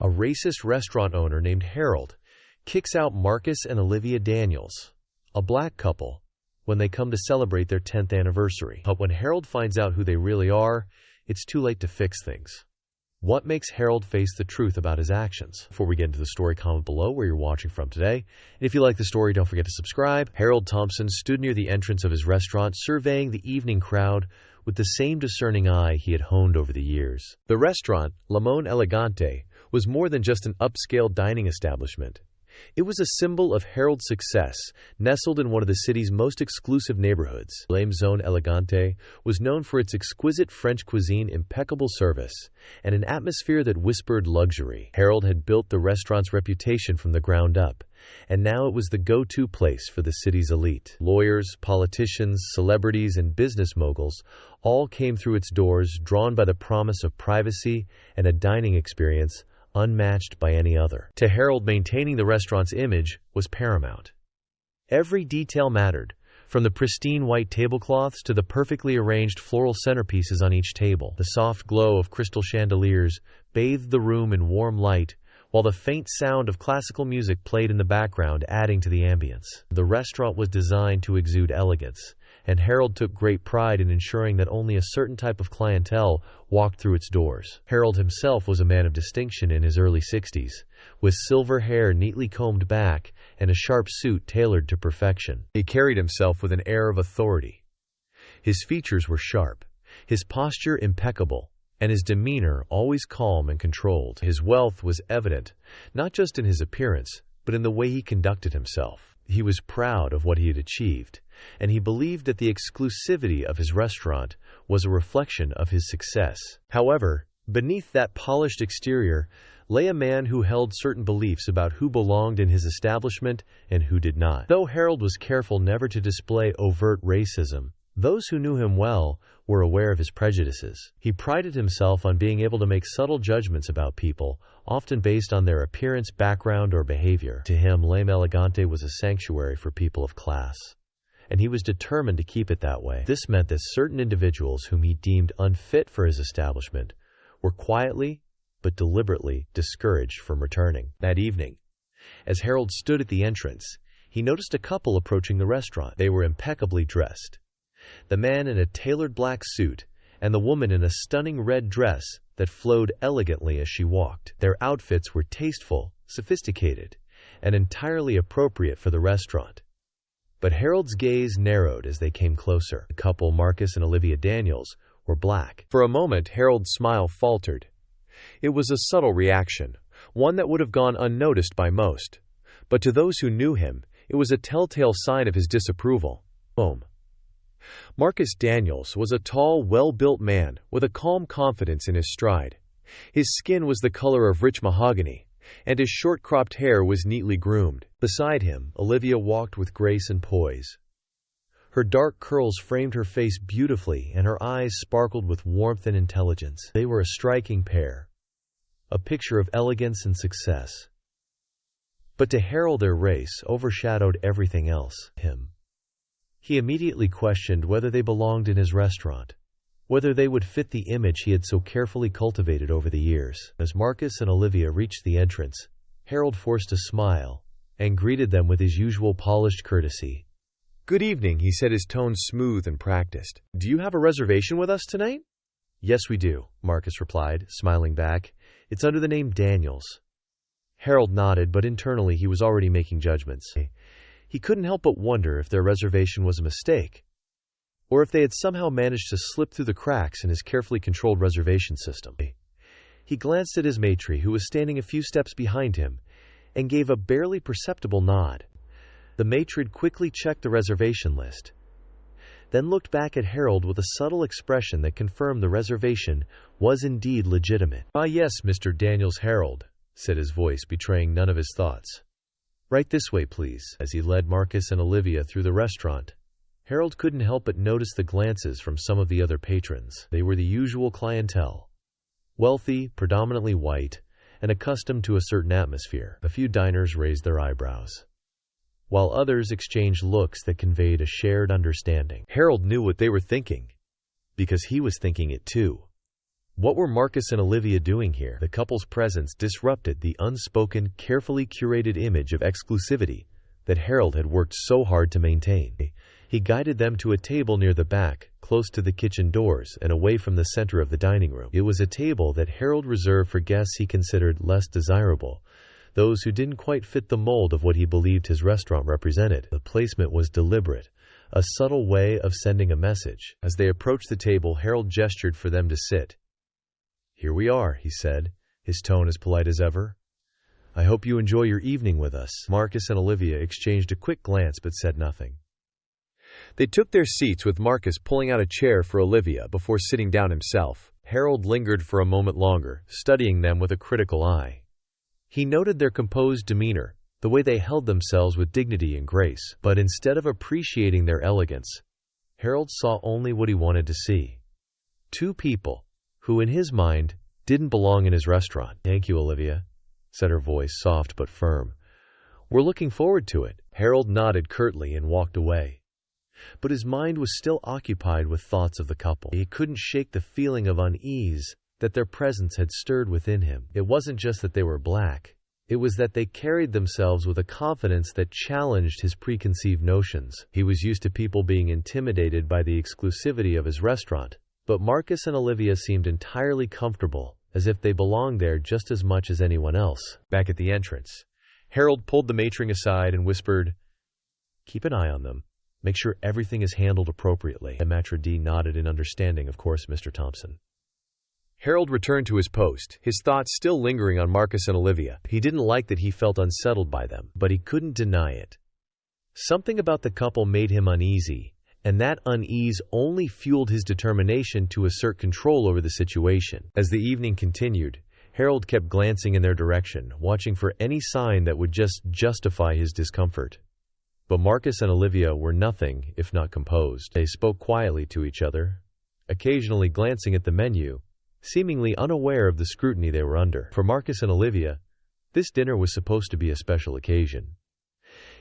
A racist restaurant owner named Harold kicks out Marcus and Olivia Daniels, a black couple, when they come to celebrate their 10th anniversary. But when Harold finds out who they really are, it's too late to fix things. What makes Harold face the truth about his actions? Before we get into the story, comment below where you're watching from today. And if you like the story, don't forget to subscribe. Harold Thompson stood near the entrance of his restaurant, surveying the evening crowd with the same discerning eye he had honed over the years. The restaurant, Limon Elegante, was more than just an upscale dining establishment. It was a symbol of Harold's success, nestled in one of the city's most exclusive neighborhoods. Limon Elegante was known for its exquisite French cuisine, impeccable service, and an atmosphere that whispered luxury. Harold had built the restaurant's reputation from the ground up, and now it was the go-to place for the city's elite. Lawyers, politicians, celebrities, and business moguls all came through its doors, drawn by the promise of privacy and a dining experience unmatched by any other. To Harold, maintaining the restaurant's image was paramount. Every detail mattered, from the pristine white tablecloths to the perfectly arranged floral centerpieces on each table. The soft glow of crystal chandeliers bathed the room in warm light, while the faint sound of classical music played in the background, adding to the ambience. The restaurant was designed to exude elegance, and Harold took great pride in ensuring that only a certain type of clientele walked through its doors. Harold himself was a man of distinction in his early 60s, with silver hair neatly combed back and a sharp suit tailored to perfection. He carried himself with an air of authority. His features were sharp, his posture impeccable, and his demeanor always calm and controlled. His wealth was evident, not just in his appearance, but in the way he conducted himself. He was proud of what he had achieved, and he believed that the exclusivity of his restaurant was a reflection of his success. However, beneath that polished exterior lay a man who held certain beliefs about who belonged in his establishment and who did not. Though Harold was careful never to display overt racism, those who knew him well were aware of his prejudices. He prided himself on being able to make subtle judgments about people, often based on their appearance, background, or behavior. To him, Limon Elegante was a sanctuary for people of class, and he was determined to keep it that way. This meant that certain individuals whom he deemed unfit for his establishment were quietly but deliberately discouraged from returning. That evening, as Harold stood at the entrance, he noticed a couple approaching the restaurant. They were impeccably dressed, the man in a tailored black suit and the woman in a stunning red dress that flowed elegantly as she walked. Their outfits were tasteful, sophisticated, and entirely appropriate for the restaurant. But Harold's gaze narrowed as they came closer. The couple, Marcus and Olivia Daniels, were black. For a moment, Harold's smile faltered. It was a subtle reaction, one that would have gone unnoticed by most. But to those who knew him, it was a telltale sign of his disapproval. Boom. Marcus Daniels was a tall, well-built man with a calm confidence in his stride. His skin was the color of rich mahogany, and his short-cropped hair was neatly groomed. Beside him, Olivia walked with grace and poise. Her dark curls framed her face beautifully, and her eyes sparkled with warmth and intelligence. They were a striking pair, a picture of elegance and success. But to Harold, their race overshadowed everything else. He immediately questioned whether they belonged in his restaurant, whether they would fit the image he had so carefully cultivated over the years. As Marcus and Olivia reached the entrance, Harold forced a smile and greeted them with his usual polished courtesy. "Good evening," he said, his tone smooth and practiced. "Do you have a reservation with us tonight?" "Yes, we do," Marcus replied, smiling back. "It's under the name Daniels." Harold nodded, but internally he was already making judgments. He couldn't help but wonder if their reservation was a mistake, or if they had somehow managed to slip through the cracks in his carefully controlled reservation system. He glanced at his maitre, who was standing a few steps behind him, and gave a barely perceptible nod. The matron quickly checked the reservation list, then looked back at Harold with a subtle expression that confirmed the reservation was indeed legitimate. "Ah yes, Mr. Daniels." Harold said, his voice betraying none of his thoughts. "Right this way, please." As he led Marcus and Olivia through the restaurant, Harold couldn't help but notice the glances from some of the other patrons. They were the usual clientele, wealthy, predominantly white, and accustomed to a certain atmosphere. A few diners raised their eyebrows, while others exchanged looks that conveyed a shared understanding. Harold knew what they were thinking, because he was thinking it too. What were Marcus and Olivia doing here? The couple's presence disrupted the unspoken, carefully curated image of exclusivity that Harold had worked so hard to maintain. He guided them to a table near the back, close to the kitchen doors and away from the center of the dining room. It was a table that Harold reserved for guests he considered less desirable, those who didn't quite fit the mold of what he believed his restaurant represented. The placement was deliberate, a subtle way of sending a message. As they approached the table, Harold gestured for them to sit. "Here we are," he said, his tone as polite as ever. "I hope you enjoy your evening with us." Marcus and Olivia exchanged a quick glance but said nothing. They took their seats, with Marcus pulling out a chair for Olivia before sitting down himself. Harold lingered for a moment longer, studying them with a critical eye. He noted their composed demeanor, the way they held themselves with dignity and grace. But instead of appreciating their elegance, Harold saw only what he wanted to see. Two people who, in his mind, didn't belong in his restaurant. "Thank you, Olivia," said her voice, soft but firm. "We're looking forward to it." Harold nodded curtly and walked away. But his mind was still occupied with thoughts of the couple. He couldn't shake the feeling of unease that their presence had stirred within him. It wasn't just that they were black. It was that they carried themselves with a confidence that challenged his preconceived notions. He was used to people being intimidated by the exclusivity of his restaurant, but Marcus and Olivia seemed entirely comfortable, as if they belonged there just as much as anyone else. Back at the entrance, Harold pulled the matron aside and whispered, "Keep an eye on them. Make sure everything is handled appropriately." The maitre d' nodded in understanding. "Of course, Mr. Thompson." Harold returned to his post, his thoughts still lingering on Marcus and Olivia. He didn't like that he felt unsettled by them, but he couldn't deny it. Something about the couple made him uneasy, and that unease only fueled his determination to assert control over the situation. As the evening continued, Harold kept glancing in their direction, watching for any sign that would just justify his discomfort. But Marcus and Olivia were nothing if not composed. They spoke quietly to each other, occasionally glancing at the menu, seemingly unaware of the scrutiny they were under. For Marcus and Olivia, this dinner was supposed to be a special occasion.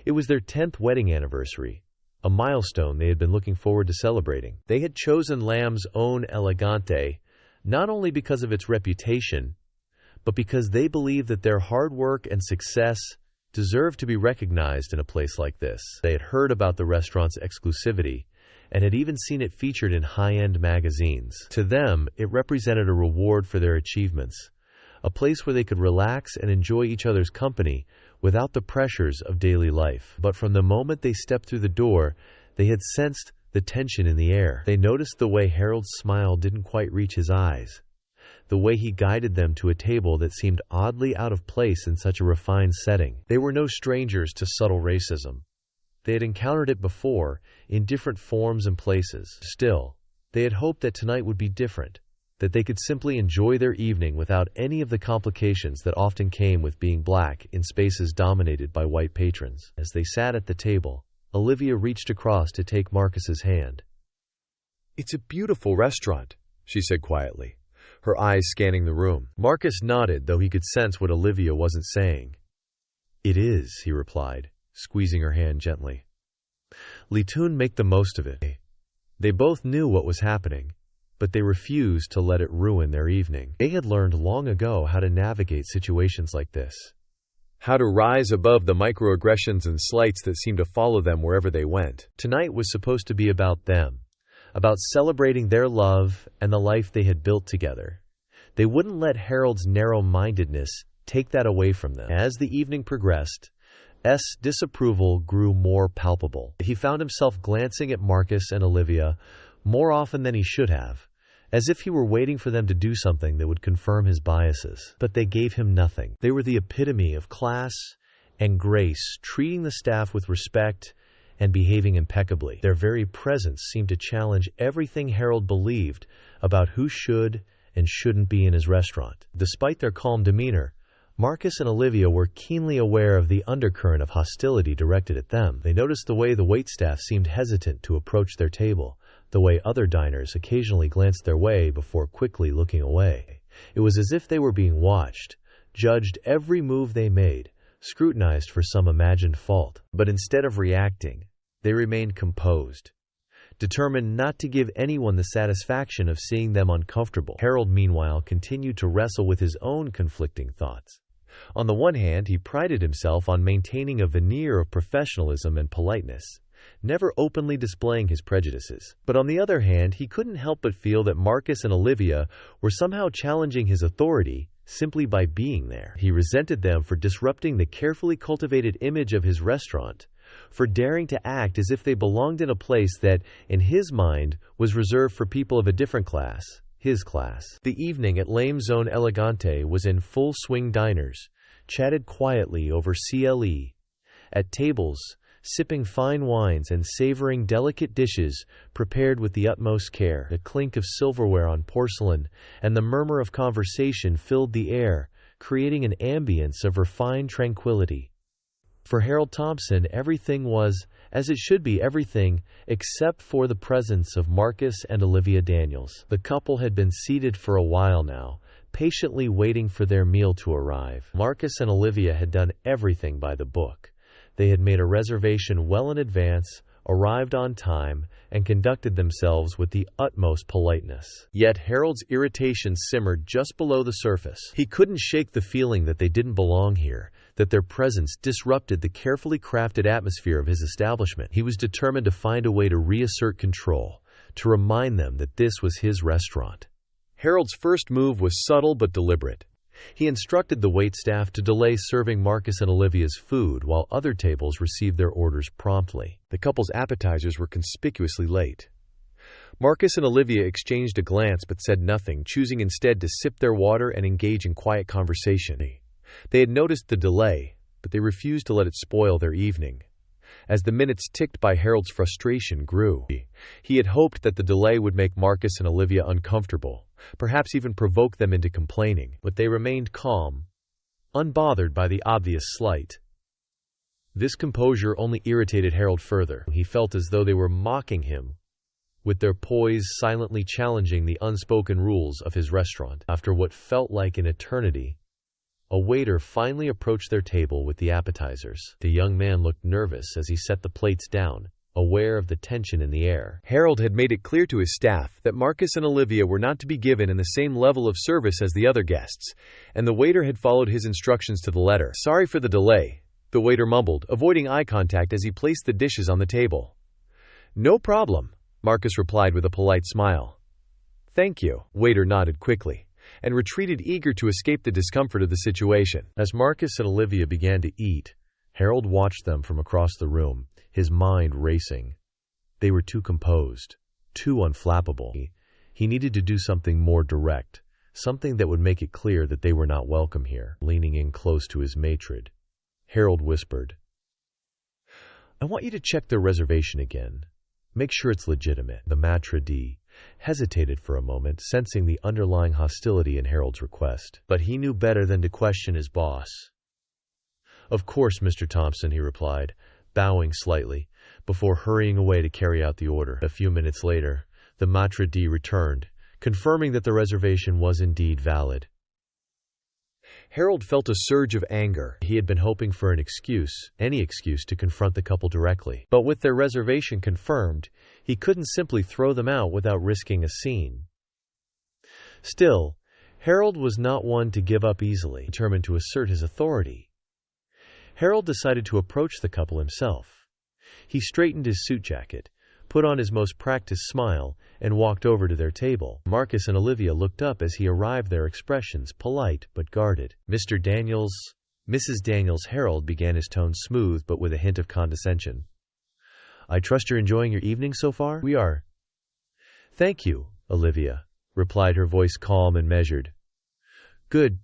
It was their 10th wedding anniversary, a milestone they had been looking forward to celebrating. They had chosen Lamb's own Elegante, not only because of its reputation, but because they believed that their hard work and success deserved to be recognized in a place like this. They had heard about the restaurant's exclusivity, and had even seen it featured in high-end magazines. To them, it represented a reward for their achievements, a place where they could relax and enjoy each other's company without the pressures of daily life. But from the moment they stepped through the door, they had sensed the tension in the air. They noticed the way Harold's smile didn't quite reach his eyes, the way he guided them to a table that seemed oddly out of place in such a refined setting. They were no strangers to subtle racism. They had encountered it before, in different forms and places. Still, they had hoped that tonight would be different, that they could simply enjoy their evening without any of the complications that often came with being black in spaces dominated by white patrons. As they sat at the table, Olivia reached across to take Marcus's hand. "It's a beautiful restaurant," she said quietly, her eyes scanning the room. Marcus nodded, though he could sense what Olivia wasn't saying. "It is," he replied, squeezing her hand gently. "Litun, make the most of it." They both knew what was happening, but they refused to let it ruin their evening. They had learned long ago how to navigate situations like this, how to rise above the microaggressions and slights that seemed to follow them wherever they went. Tonight was supposed to be about them, about celebrating their love and the life they had built together. They wouldn't let Harold's narrow-mindedness take that away from them. As the evening progressed, disapproval grew more palpable. He found himself glancing at Marcus and Olivia more often than he should have, as if he were waiting for them to do something that would confirm his biases. But they gave him nothing. They were the epitome of class and grace, treating the staff with respect and behaving impeccably. Their very presence seemed to challenge everything Harold believed about who should and shouldn't be in his restaurant. Despite their calm demeanor, Marcus and Olivia were keenly aware of the undercurrent of hostility directed at them. They noticed the way the waitstaff seemed hesitant to approach their table, the way other diners occasionally glanced their way before quickly looking away. It was as if they were being watched, judged every move they made, scrutinized for some imagined fault. But instead of reacting, they remained composed, determined not to give anyone the satisfaction of seeing them uncomfortable. Harold, meanwhile, continued to wrestle with his own conflicting thoughts. On the one hand, he prided himself on maintaining a veneer of professionalism and politeness, never openly displaying his prejudices. But on the other hand, he couldn't help but feel that Marcus and Olivia were somehow challenging his authority simply by being there. He resented them for disrupting the carefully cultivated image of his restaurant, for daring to act as if they belonged in a place that, in his mind, was reserved for people of a different class, his class. The evening at Lame Zone Elegante was in full swing. Diners chatted quietly over CLE. At tables, sipping fine wines and savoring delicate dishes prepared with the utmost care. The clink of silverware on porcelain and the murmur of conversation filled the air, creating an ambience of refined tranquility. For Harold Thompson, everything was, as it should be, everything except for the presence of Marcus and Olivia Daniels. The couple had been seated for a while now, patiently waiting for their meal to arrive. Marcus and Olivia had done everything by the book. They had made a reservation well in advance, arrived on time, and conducted themselves with the utmost politeness. Yet Harold's irritation simmered just below the surface. He couldn't shake the feeling that they didn't belong here, that their presence disrupted the carefully crafted atmosphere of his establishment. He was determined to find a way to reassert control, to remind them that this was his restaurant. Harold's first move was subtle but deliberate. He instructed the waitstaff to delay serving Marcus and Olivia's food while other tables received their orders promptly. The couple's appetizers were conspicuously late. Marcus and Olivia exchanged a glance but said nothing, choosing instead to sip their water and engage in quiet conversation. They had noticed the delay, but they refused to let it spoil their evening. As the minutes ticked by, Harold's frustration grew. He had hoped that the delay would make Marcus and Olivia uncomfortable, perhaps even provoke them into complaining, but they remained calm, unbothered by the obvious slight. This composure only irritated Harold further. He felt as though they were mocking him, with their poise silently challenging the unspoken rules of his restaurant. After what felt like an eternity, a waiter finally approached their table with the appetizers. The young man looked nervous as he set the plates down, aware of the tension in the air. Harold had made it clear to his staff that Marcus and Olivia were not to be given in the same level of service as the other guests, and the waiter had followed his instructions to the letter. "Sorry for the delay," the waiter mumbled, avoiding eye contact as he placed the dishes on the table. "No problem," Marcus replied with a polite smile. "Thank you." Waiter nodded quickly and retreated, eager to escape the discomfort of the situation. As Marcus and Olivia began to eat, Harold watched them from across the room, his mind racing. They were too composed, too unflappable. He needed to do something more direct, something that would make it clear that they were not welcome here. Leaning in close to his maitre, Harold whispered, "I want you to check their reservation again. Make sure it's legitimate." The maitre d' hesitated for a moment, sensing the underlying hostility in Harold's request. But he knew better than to question his boss. "Of course, Mr. Thompson," he replied, bowing slightly, before hurrying away to carry out the order. A few minutes later, the maitre d' returned, confirming that the reservation was indeed valid. Harold felt a surge of anger. He had been hoping for an excuse, any excuse, to confront the couple directly. But with their reservation confirmed, he couldn't simply throw them out without risking a scene. Still, Harold was not one to give up easily. Determined to assert his authority, Harold decided to approach the couple himself. He straightened his suit jacket, put on his most practiced smile, and walked over to their table. Marcus and Olivia looked up as he arrived, their expressions polite but guarded. "Mr. Daniels, Mrs. Daniels," Harold began, his tone smooth but with a hint of condescension. "I trust you're enjoying your evening so far?" "We are." "Thank you," Olivia replied, her voice calm and measured. Good,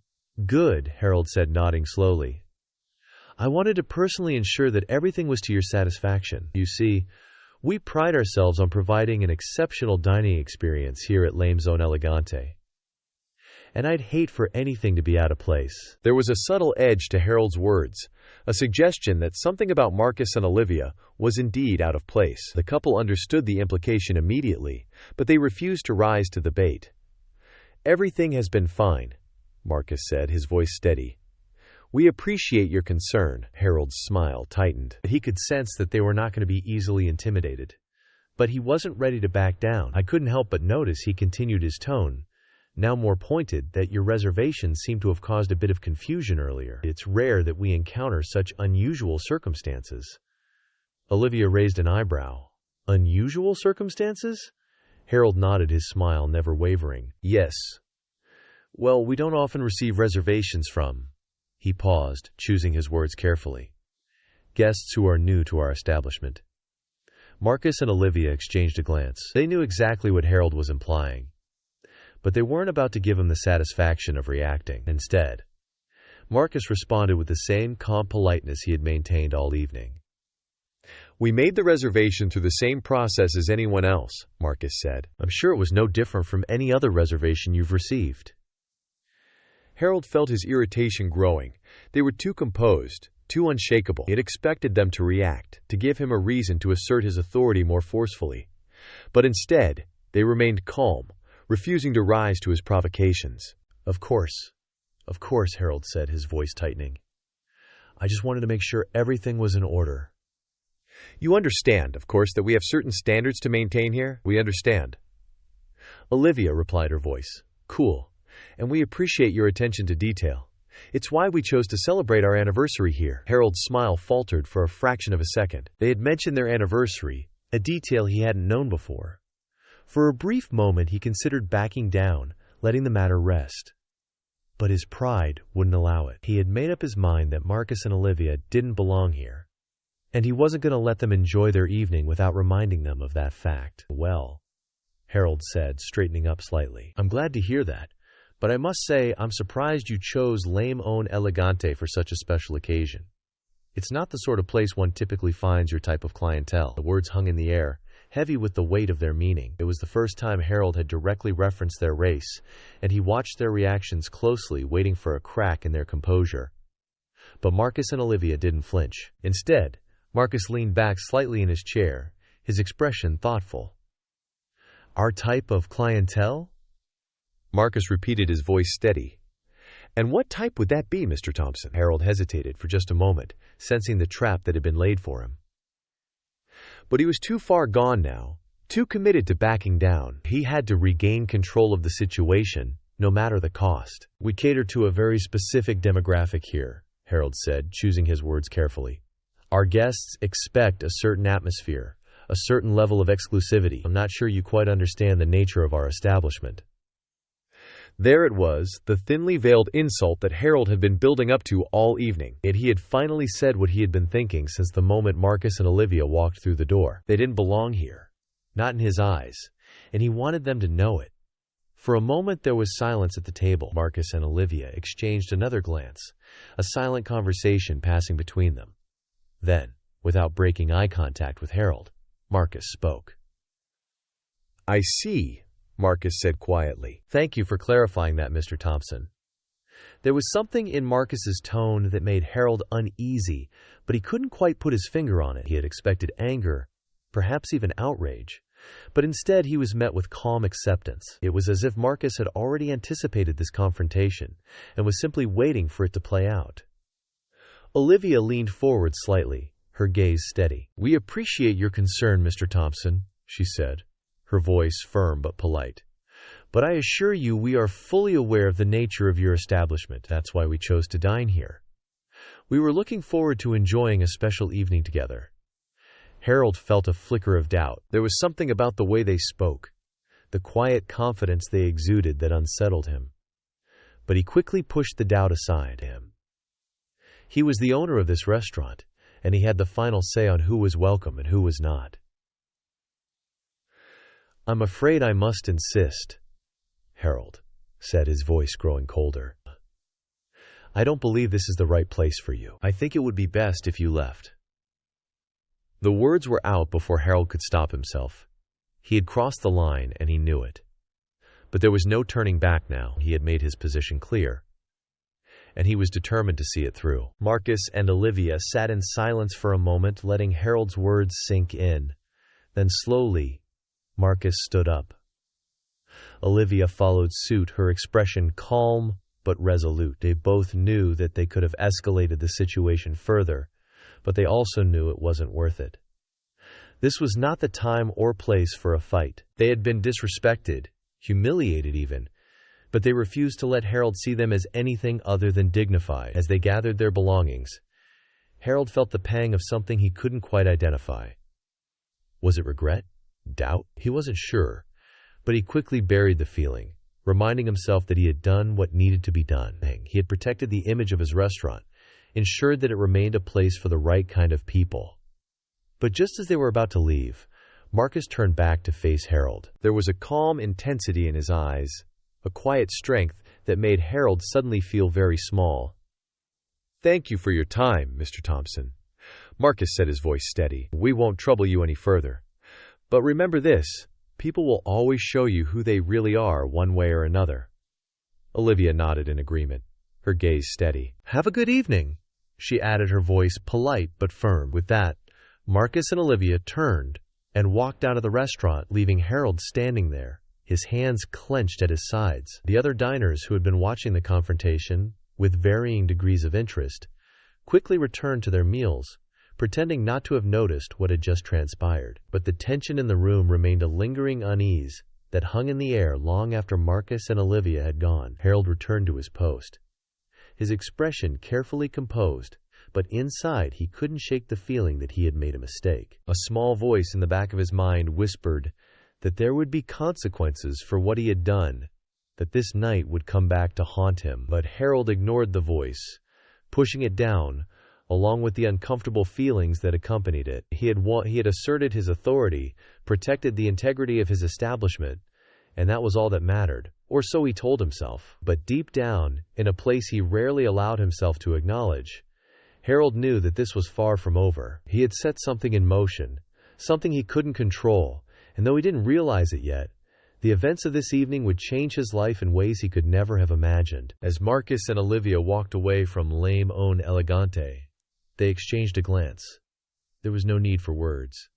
Harold said, nodding slowly. "I wanted to personally ensure that everything was to your satisfaction. You see, we pride ourselves on providing an exceptional dining experience here at Lame Zone Elegante, and I'd hate for anything to be out of place." There was a subtle edge to Harold's words, a suggestion that something about Marcus and Olivia was indeed out of place. The couple understood the implication immediately, but they refused to rise to the bait. "Everything has been fine," Marcus said, his voice steady. "We appreciate your concern." Harold's smile tightened. He could sense that they were not going to be easily intimidated. But he wasn't ready to back down. I couldn't help but notice, he continued, his tone now more pointed, that your reservations seem to have caused a bit of confusion earlier. It's rare that we encounter such unusual circumstances. Olivia raised an eyebrow. Unusual circumstances? Harold nodded, his smile never wavering. Yes. Well, we don't often receive reservations from... He paused, choosing his words carefully. Guests who are new to our establishment. Marcus and Olivia exchanged a glance. They knew exactly what Harold was implying, but they weren't about to give him the satisfaction of reacting. Instead, Marcus responded with the same calm politeness he had maintained all evening. We made the reservation through the same process as anyone else, Marcus said. I'm sure it was no different from any other reservation you've received. Harold felt his irritation growing. They were too composed, too unshakable. He had expected them to react, to give him a reason to assert his authority more forcefully. But instead, they remained calm, refusing to rise to his provocations. Of course, Harold said, his voice tightening. I just wanted to make sure everything was in order. You understand, of course, that we have certain standards to maintain here? We understand. Olivia replied, her voice cool, and we appreciate your attention to detail. It's why we chose to celebrate our anniversary here. Harold's smile faltered for a fraction of a second. They had mentioned their anniversary, a detail he hadn't known before. For a brief moment he considered backing down, letting the matter rest. But his pride wouldn't allow it. He had made up his mind that Marcus and Olivia didn't belong here, and he wasn't going to let them enjoy their evening without reminding them of that fact. Well, Harold said, straightening up slightly. I'm glad to hear that, but I must say I'm surprised you chose Lame On Elegante for such a special occasion. It's not the sort of place one typically finds your type of clientele. The words hung in the air, heavy with the weight of their meaning. It was the first time Harold had directly referenced their race, and he watched their reactions closely, waiting for a crack in their composure. But Marcus and Olivia didn't flinch. Instead, Marcus leaned back slightly in his chair, his expression thoughtful. Our type of clientele? Marcus repeated, his voice steady. And what type would that be, Mr. Thompson? Harold hesitated for just a moment, sensing the trap that had been laid for him. But he was too far gone now, too committed to backing down. He had to regain control of the situation, no matter the cost. We cater to a very specific demographic here, Harold said, choosing his words carefully. Our guests expect a certain atmosphere, a certain level of exclusivity. I'm not sure you quite understand the nature of our establishment. There it was, the thinly veiled insult that Harold had been building up to all evening. Yet he had finally said what he had been thinking since the moment Marcus and Olivia walked through the door. They didn't belong here, not in his eyes, and he wanted them to know it. For a moment there was silence at the table. Marcus and Olivia exchanged another glance, a silent conversation passing between them. Then, without breaking eye contact with Harold, Marcus spoke. I see, Marcus said quietly. Thank you for clarifying that, Mr. Thompson. There was something in Marcus's tone that made Harold uneasy, but he couldn't quite put his finger on it. He had expected anger, perhaps even outrage, but instead he was met with calm acceptance. It was as if Marcus had already anticipated this confrontation and was simply waiting for it to play out. Olivia leaned forward slightly, her gaze steady. We appreciate your concern, Mr. Thompson, she said, her voice firm but polite. But I assure you we are fully aware of the nature of your establishment. That's why we chose to dine here. We were looking forward to enjoying a special evening together. Harold felt a flicker of doubt. There was something about the way they spoke, the quiet confidence they exuded, that unsettled him. But he quickly pushed the doubt aside. He was the owner of this restaurant, and he had the final say on who was welcome and who was not. I'm afraid I must insist, Harold said, his voice growing colder. I don't believe this is the right place for you. I think it would be best if you left. The words were out before Harold could stop himself. He had crossed the line, and he knew it. But there was no turning back now. He had made his position clear, and he was determined to see it through. Marcus and Olivia sat in silence for a moment, letting Harold's words sink in. Then slowly, Marcus stood up. Olivia followed suit, her expression calm but resolute. They both knew that they could have escalated the situation further, but they also knew it wasn't worth it. This was not the time or place for a fight. They had been disrespected, humiliated even, but they refused to let Harold see them as anything other than dignified. As they gathered their belongings, Harold felt the pang of something he couldn't quite identify. Was it regret? Doubt? He wasn't sure, but he quickly buried the feeling, reminding himself that he had done what needed to be done. He had protected the image of his restaurant, ensured that it remained a place for the right kind of people. But just as they were about to leave, Marcus turned back to face Harold. There was a calm intensity in his eyes, a quiet strength that made Harold suddenly feel very small. "Thank you for your time, Mr. Thompson," Marcus said, his voice steady. "We won't trouble you any further. But remember this, people will always show you who they really are one way or another." Olivia nodded in agreement, her gaze steady. "Have a good evening," she added, her voice polite but firm. With that, Marcus and Olivia turned and walked out of the restaurant, leaving Harold standing there, his hands clenched at his sides. The other diners who had been watching the confrontation with varying degrees of interest quickly returned to their meals, pretending not to have noticed what had just transpired. But the tension in the room remained a lingering unease that hung in the air long after Marcus and Olivia had gone. Harold returned to his post, his expression carefully composed, but inside he couldn't shake the feeling that he had made a mistake. A small voice in the back of his mind whispered that there would be consequences for what he had done, that this night would come back to haunt him. But Harold ignored the voice, pushing it down, along with the uncomfortable feelings that accompanied it. He had asserted his authority, protected the integrity of his establishment, and that was all that mattered, or so he told himself. But deep down, in a place he rarely allowed himself to acknowledge, Harold knew that this was far from over. He had set something in motion, something he couldn't control, and though he didn't realize it yet, the events of this evening would change his life in ways he could never have imagined. As Marcus and Olivia walked away from Lame Own Elegante, they exchanged a glance. There was no need for words.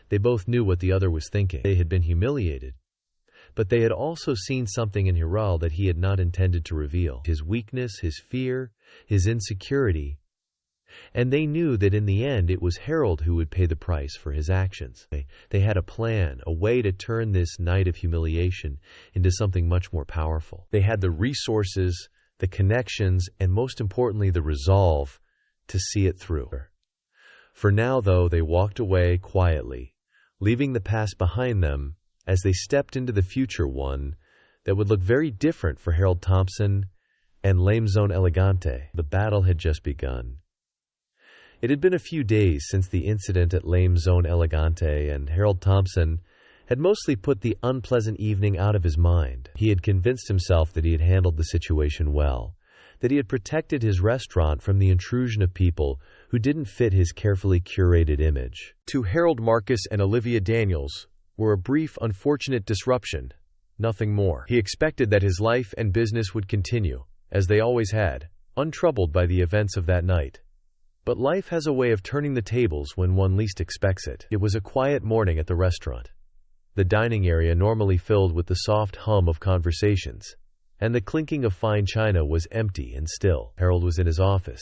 They both knew what the other was thinking. They had been humiliated, but they had also seen something in Harold that he had not intended to reveal. His weakness, his fear, his insecurity. And they knew that in the end it was Harold who would pay the price for his actions. They had a plan, a way to turn this night of humiliation into something much more powerful. They had the resources, the connections, and most importantly the resolve to see it through. For now, though, they walked away quietly, leaving the past behind them as they stepped into the future, one that would look very different for Harold Thompson and Lame Zone Elegante. The battle had just begun. It had been a few days since the incident at Lame Zone Elegante, and Harold Thompson had mostly put the unpleasant evening out of his mind. He had convinced himself that he had handled the situation well, that he had protected his restaurant from the intrusion of people who didn't fit his carefully curated image. To Harold, Marcus and Olivia Daniels were a brief, unfortunate disruption, nothing more. He expected that his life and business would continue, as they always had, untroubled by the events of that night. But life has a way of turning the tables when one least expects it. It was a quiet morning at the restaurant. The dining area, normally filled with the soft hum of conversations and the clinking of fine china, was empty and still. Harold was in his office,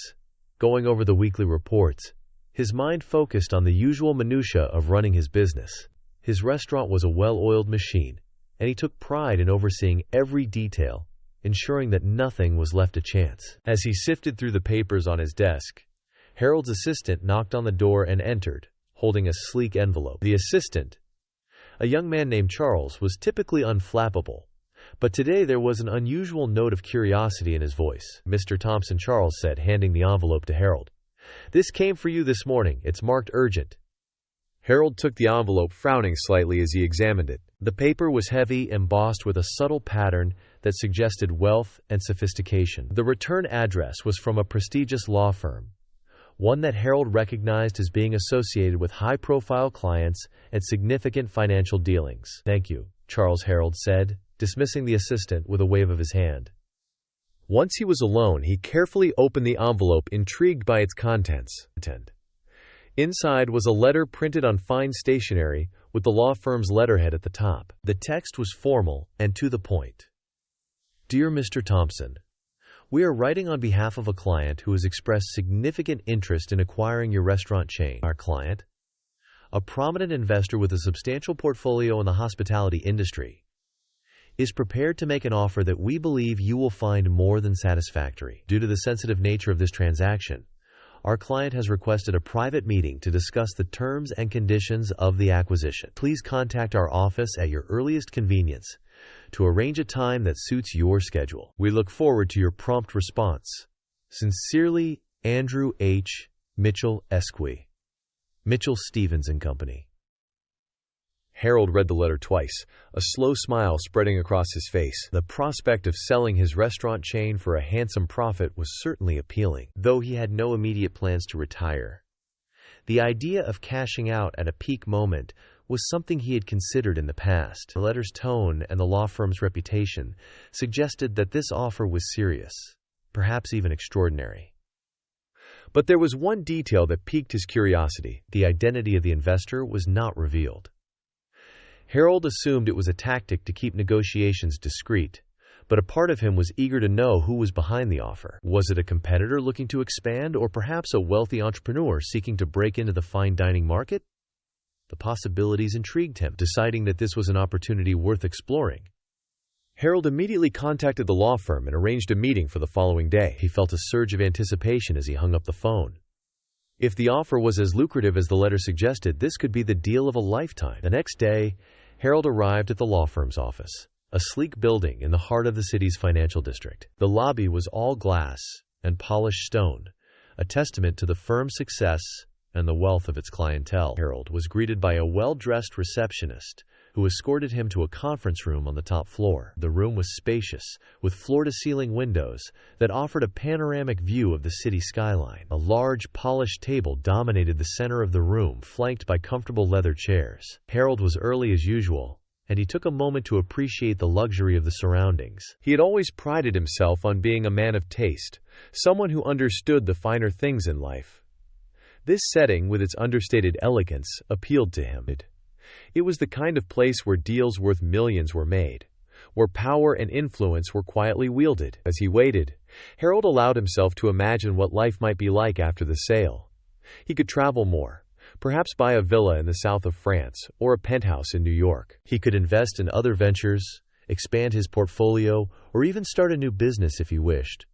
going over the weekly reports, his mind focused on the usual minutiae of running his business. His restaurant was a well-oiled machine, and he took pride in overseeing every detail, ensuring that nothing was left to chance. As he sifted through the papers on his desk, Harold's assistant knocked on the door and entered, holding a sleek envelope. The assistant, a young man named Charles, was typically unflappable, but today there was an unusual note of curiosity in his voice. "Mr. Thompson," Charles said, handing the envelope to Harold. "This came for you this morning. It's marked urgent." Harold took the envelope, frowning slightly as he examined it. The paper was heavy, embossed with a subtle pattern that suggested wealth and sophistication. The return address was from a prestigious law firm, one that Harold recognized as being associated with high-profile clients and significant financial dealings. "Thank you," Charles, Harold said, dismissing the assistant with a wave of his hand. Once he was alone, he carefully opened the envelope, intrigued by its contents. Inside was a letter printed on fine stationery with the law firm's letterhead at the top. The text was formal and to the point. "Dear Mr. Thompson, we are writing on behalf of a client who has expressed significant interest in acquiring your restaurant chain." "Our client?" a prominent investor with a substantial portfolio in the hospitality industry, is prepared to make an offer that we believe you will find more than satisfactory. Due to the sensitive nature of this transaction, our client has requested a private meeting to discuss the terms and conditions of the acquisition. Please contact our office at your earliest convenience to arrange a time that suits your schedule. We look forward to your prompt response. Sincerely, Andrew H. Mitchell Esqui, Mitchell Stevens & Company. Harold read the letter twice, a slow smile spreading across his face. The prospect of selling his restaurant chain for a handsome profit was certainly appealing, though he had no immediate plans to retire. The idea of cashing out at a peak moment was something he had considered in the past. The letter's tone and the law firm's reputation suggested that this offer was serious, perhaps even extraordinary. But there was one detail that piqued his curiosity. The identity of the investor was not revealed. Harold assumed it was a tactic to keep negotiations discreet, but a part of him was eager to know who was behind the offer. Was it a competitor looking to expand, or perhaps a wealthy entrepreneur seeking to break into the fine dining market? The possibilities intrigued him, deciding that this was an opportunity worth exploring. Harold immediately contacted the law firm and arranged a meeting for the following day. He felt a surge of anticipation as he hung up the phone. If the offer was as lucrative as the letter suggested, this could be the deal of a lifetime. The next day, Harold arrived at the law firm's office, a sleek building in the heart of the city's financial district. The lobby was all glass and polished stone, a testament to the firm's success and the wealth of its clientele. Harold was greeted by a well-dressed receptionist who escorted him to a conference room on the top floor. The room was spacious, with floor-to-ceiling windows that offered a panoramic view of the city skyline. A large, polished table dominated the center of the room, flanked by comfortable leather chairs. Harold was early as usual, and he took a moment to appreciate the luxury of the surroundings. He had always prided himself on being a man of taste, someone who understood the finer things in life. This setting, with its understated elegance, appealed to him. It was the kind of place where deals worth millions were made, where power and influence were quietly wielded. As he waited, Harold allowed himself to imagine what life might be like after the sale. He could travel more, perhaps buy a villa in the south of France or a penthouse in New York. He could invest in other ventures, expand his portfolio, or even start a new business if he wished.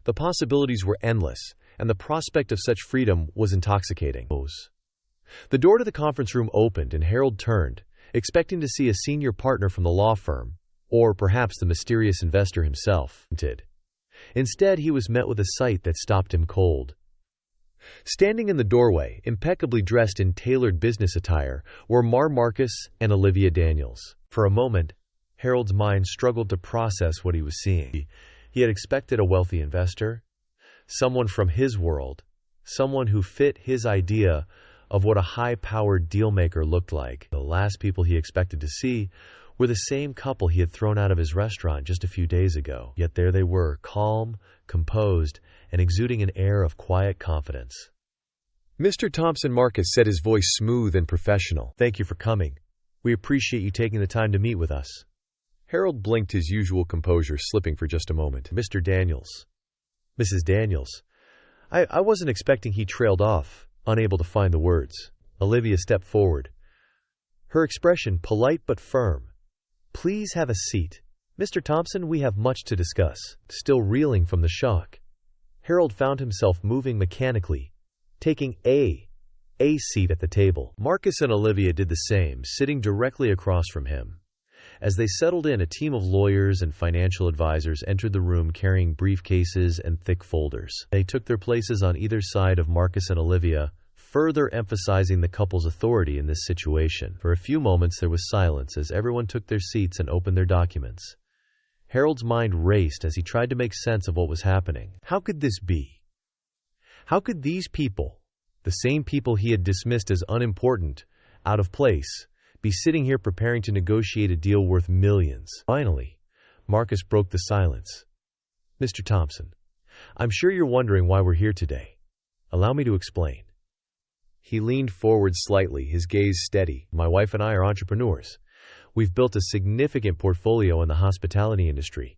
The possibilities were endless, and the prospect of such freedom was intoxicating. The door to the conference room opened and Harold turned, expecting to see a senior partner from the law firm, or perhaps the mysterious investor himself. Instead, he was met with a sight that stopped him cold. Standing in the doorway, impeccably dressed in tailored business attire, were Marcus and Olivia Daniels. For a moment, Harold's mind struggled to process what he was seeing. He had expected a wealthy investor, someone from his world, someone who fit his idea of what a high-powered dealmaker looked like. The last people he expected to see were the same couple he had thrown out of his restaurant just a few days ago. Yet there they were, calm, composed, and exuding an air of quiet confidence. Mr. Thompson, Marcus said, his voice smooth and professional. "Thank you for coming. We appreciate you taking the time to meet with us." Harold blinked, his usual composure slipping for just a moment. "Mr. Daniels. Mrs. Daniels." I wasn't expecting. He trailed off, unable to find the words. Olivia stepped forward, her expression polite but firm. "Please have a seat. Mr. Thompson, we have much to discuss." Still reeling from the shock, Harold found himself moving mechanically, taking a seat at the table. Marcus and Olivia did the same, sitting directly across from him. As they settled in, a team of lawyers and financial advisors entered the room carrying briefcases and thick folders. They took their places on either side of Marcus and Olivia, further emphasizing the couple's authority in this situation. For a few moments there was silence as everyone took their seats and opened their documents. Harold's mind raced as he tried to make sense of what was happening. How could this be? How could these people, the same people he had dismissed as unimportant, out of place, be sitting here preparing to negotiate a deal worth millions? Finally, Marcus broke the silence. "Mr. Thompson, I'm sure you're wondering why we're here today. Allow me to explain." He leaned forward slightly, his gaze steady. "My wife and I are entrepreneurs. We've built a significant portfolio in the hospitality industry,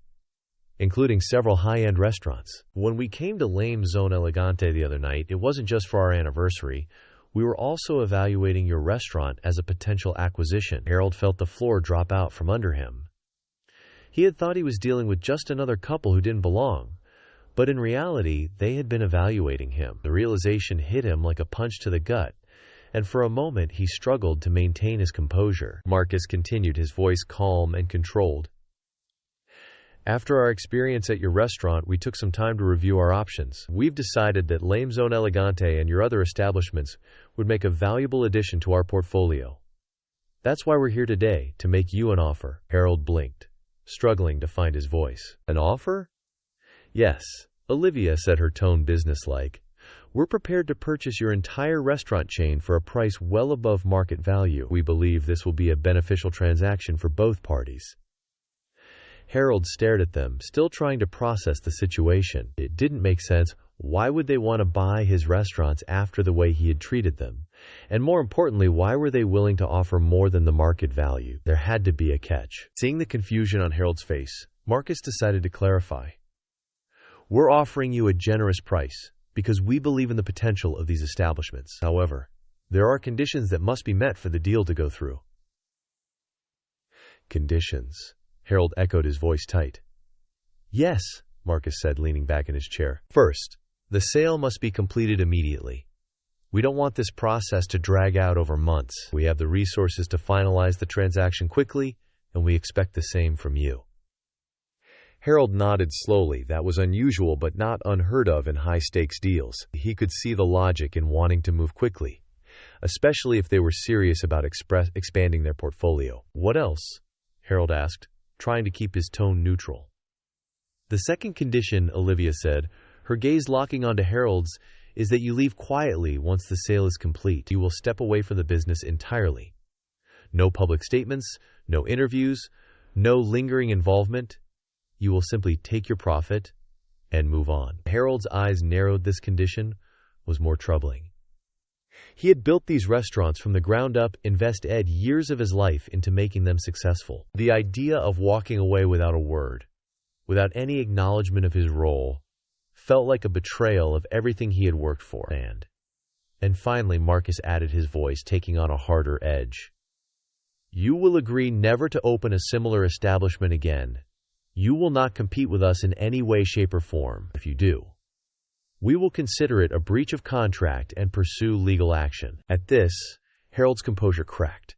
including several high-end restaurants. When we came to Lame Zone Elegante the other night, it wasn't just for our anniversary. We were also evaluating your restaurant as a potential acquisition. Harold felt the floor drop out from under him. He had thought he was dealing with just another couple who didn't belong, but in reality, they had been evaluating him. The realization hit him like a punch to the gut, and for a moment he struggled to maintain his composure. Marcus continued, his voice calm and controlled. After our experience at your restaurant, we took some time to review our options. We've decided that Lame Zone Elegante and your other establishments would make a valuable addition to our portfolio. That's why we're here today, to make you an offer. Harold blinked, struggling to find his voice. An offer? Yes, Olivia said, her tone businesslike. We're prepared to purchase your entire restaurant chain for a price well above market value. We believe this will be a beneficial transaction for both parties. Harold stared at them, still trying to process the situation. It didn't make sense. Why would they want to buy his restaurants after the way he had treated them? And more importantly, why were they willing to offer more than the market value? There had to be a catch. Seeing the confusion on Harold's face, Marcus decided to clarify. We're offering you a generous price because we believe in the potential of these establishments. However, there are conditions that must be met for the deal to go through. Conditions? Harold echoed, his voice tight. Yes, Marcus said, leaning back in his chair. First, the sale must be completed immediately. We don't want this process to drag out over months. We have the resources to finalize the transaction quickly, and we expect the same from you. Harold nodded slowly. That was unusual but not unheard of in high-stakes deals. He could see the logic in wanting to move quickly, especially if they were serious about expanding their portfolio. What else? Harold asked, trying to keep his tone neutral. The second condition, Olivia said, her gaze locking onto Harold's, is that you leave quietly once the sale is complete. You will step away from the business entirely. No public statements, no interviews, no lingering involvement. You will simply take your profit and move on. Harold's eyes narrowed. This condition was more troubling. He had built these restaurants from the ground up, invested years of his life into making them successful. The idea of walking away without a word, without any acknowledgement of his role, felt like a betrayal of everything he had worked for. And finally, Marcus added, his voice taking on a harder edge. You will agree never to open a similar establishment again. You will not compete with us in any way, shape, or form. If you do, we will consider it a breach of contract and pursue legal action. At this, Harold's composure cracked.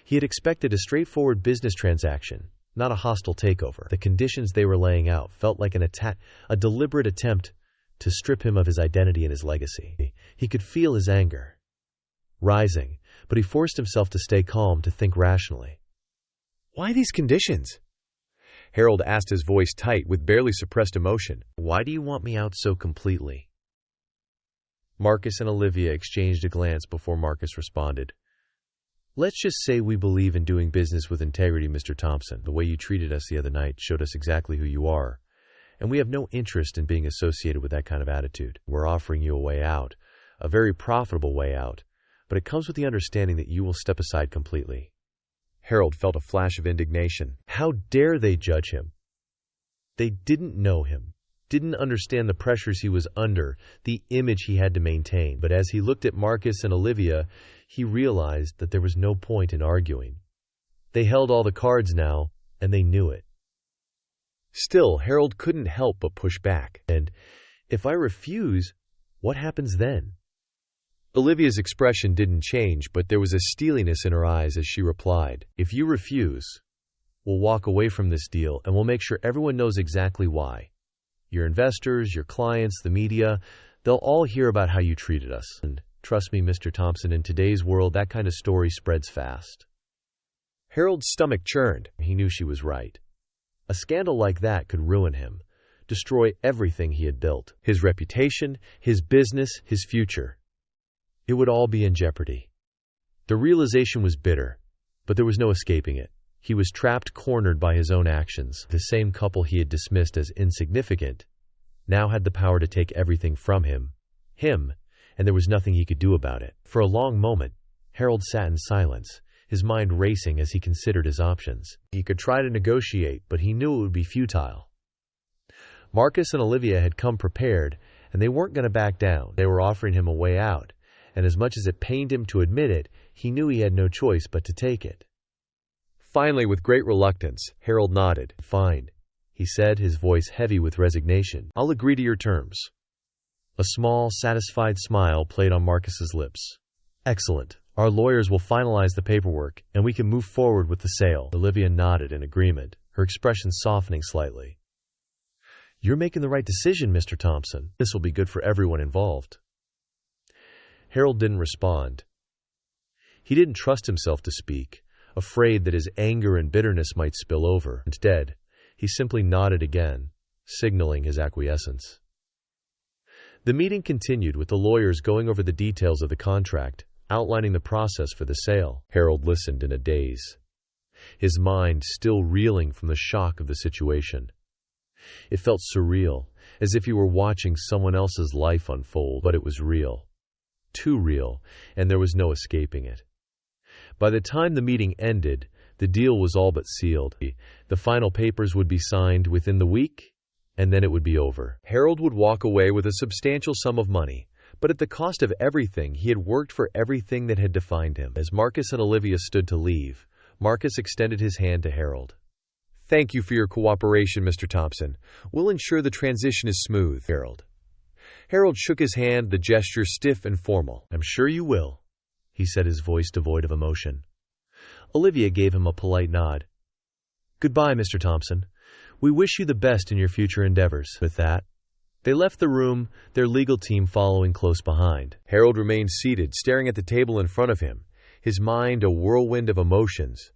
He had expected a straightforward business transaction, not a hostile takeover. The conditions they were laying out felt like an attack, a deliberate attempt to strip him of his identity and his legacy. He could feel his anger rising, but he forced himself to stay calm, to think rationally. Why these conditions? Harold asked, his voice tight with barely suppressed emotion. Why do you want me out so completely? Marcus and Olivia exchanged a glance before Marcus responded. Let's just say we believe in doing business with integrity, Mr. Thompson. The way you treated us the other night showed us exactly who you are, and we have no interest in being associated with that kind of attitude. We're offering you a way out, a very profitable way out, but it comes with the understanding that you will step aside completely. Harold felt a flash of indignation. How dare they judge him? They didn't know him, didn't understand the pressures he was under, the image he had to maintain. But as he looked at Marcus and Olivia, he realized that there was no point in arguing. They held all the cards now, and they knew it. Still, Harold couldn't help but push back. And if I refuse, what happens then? Olivia's expression didn't change, but there was a steeliness in her eyes as she replied, If you refuse, we'll walk away from this deal, and we'll make sure everyone knows exactly why. Your investors, your clients, the media, they'll all hear about how you treated us. And trust me, Mr. Thompson, in today's world, that kind of story spreads fast. Harold's stomach churned. He knew she was right. A scandal like that could ruin him, destroy everything he had built. His reputation, his business, his future. It would all be in jeopardy. The realization was bitter, but there was no escaping it. He was trapped, cornered by his own actions. The same couple he had dismissed as insignificant now had the power to take everything from him, and there was nothing he could do about it. For a long moment, Harold sat in silence, his mind racing as he considered his options. He could try to negotiate, but he knew it would be futile. Marcus and Olivia had come prepared, and they weren't going to back down. They were offering him a way out, and as much as it pained him to admit it, he knew he had no choice but to take it. Finally, with great reluctance, Harold nodded. "Fine," he said, his voice heavy with resignation. "I'll agree to your terms." A small, satisfied smile played on Marcus's lips. "Excellent. Our lawyers will finalize the paperwork, and we can move forward with the sale." Olivia nodded in agreement, her expression softening slightly. "You're making the right decision, Mr. Thompson. This will be good for everyone involved." Harold didn't respond. He didn't trust himself to speak, afraid that his anger and bitterness might spill over. Instead, he simply nodded again, signaling his acquiescence. The meeting continued with the lawyers going over the details of the contract, outlining the process for the sale. Harold listened in a daze, his mind still reeling from the shock of the situation. It felt surreal, as if he were watching someone else's life unfold, but it was real. Too real, and there was no escaping it. By the time the meeting ended, the deal was all but sealed. The final papers would be signed within the week, and then it would be over. Harold would walk away with a substantial sum of money, but at the cost of everything. He had worked for everything that had defined him. As Marcus and Olivia stood to leave, Marcus extended his hand to Harold. "Thank you for your cooperation, Mr. Thompson. We'll ensure the transition is smooth." Harold shook his hand, the gesture stiff and formal. "I'm sure you will," he said, his voice devoid of emotion. Olivia gave him a polite nod. "Goodbye, Mr. Thompson. We wish you the best in your future endeavors." With that, they left the room, their legal team following close behind. Harold remained seated, staring at the table in front of him, his mind a whirlwind of emotions.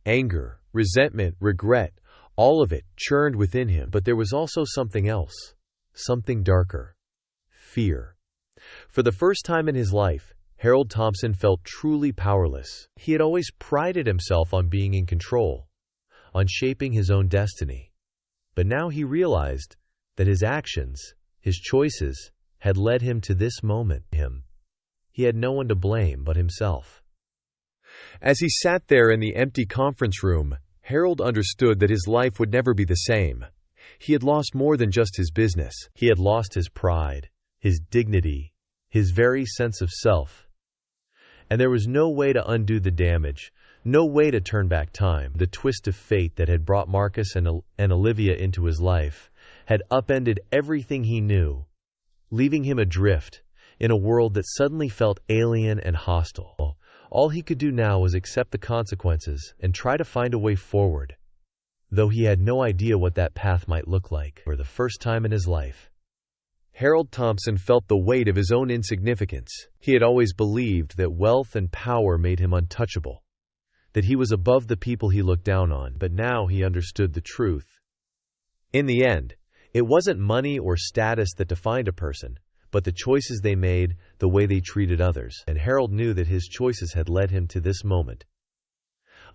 Anger, resentment, regret, all of it churned within him. But there was also something else, something darker. Fear. For the first time in his life, Harold Thompson felt truly powerless. He had always prided himself on being in control, on shaping his own destiny. But now he realized that his actions, his choices, had led him to this moment. He had no one to blame but himself. As he sat there in the empty conference room, Harold understood that his life would never be the same. He had lost more than just his business. He had lost his pride, his dignity, his very sense of self. And there was no way to undo the damage, no way to turn back time. The twist of fate that had brought Marcus and Olivia into his life had upended everything he knew, leaving him adrift in a world that suddenly felt alien and hostile. All he could do now was accept the consequences and try to find a way forward, though he had no idea what that path might look like. For the first time in his life, Harold Thompson felt the weight of his own insignificance. He had always believed that wealth and power made him untouchable, that he was above the people he looked down on. But now he understood the truth. In the end, it wasn't money or status that defined a person, but the choices they made, the way they treated others. And Harold knew that his choices had led him to this moment.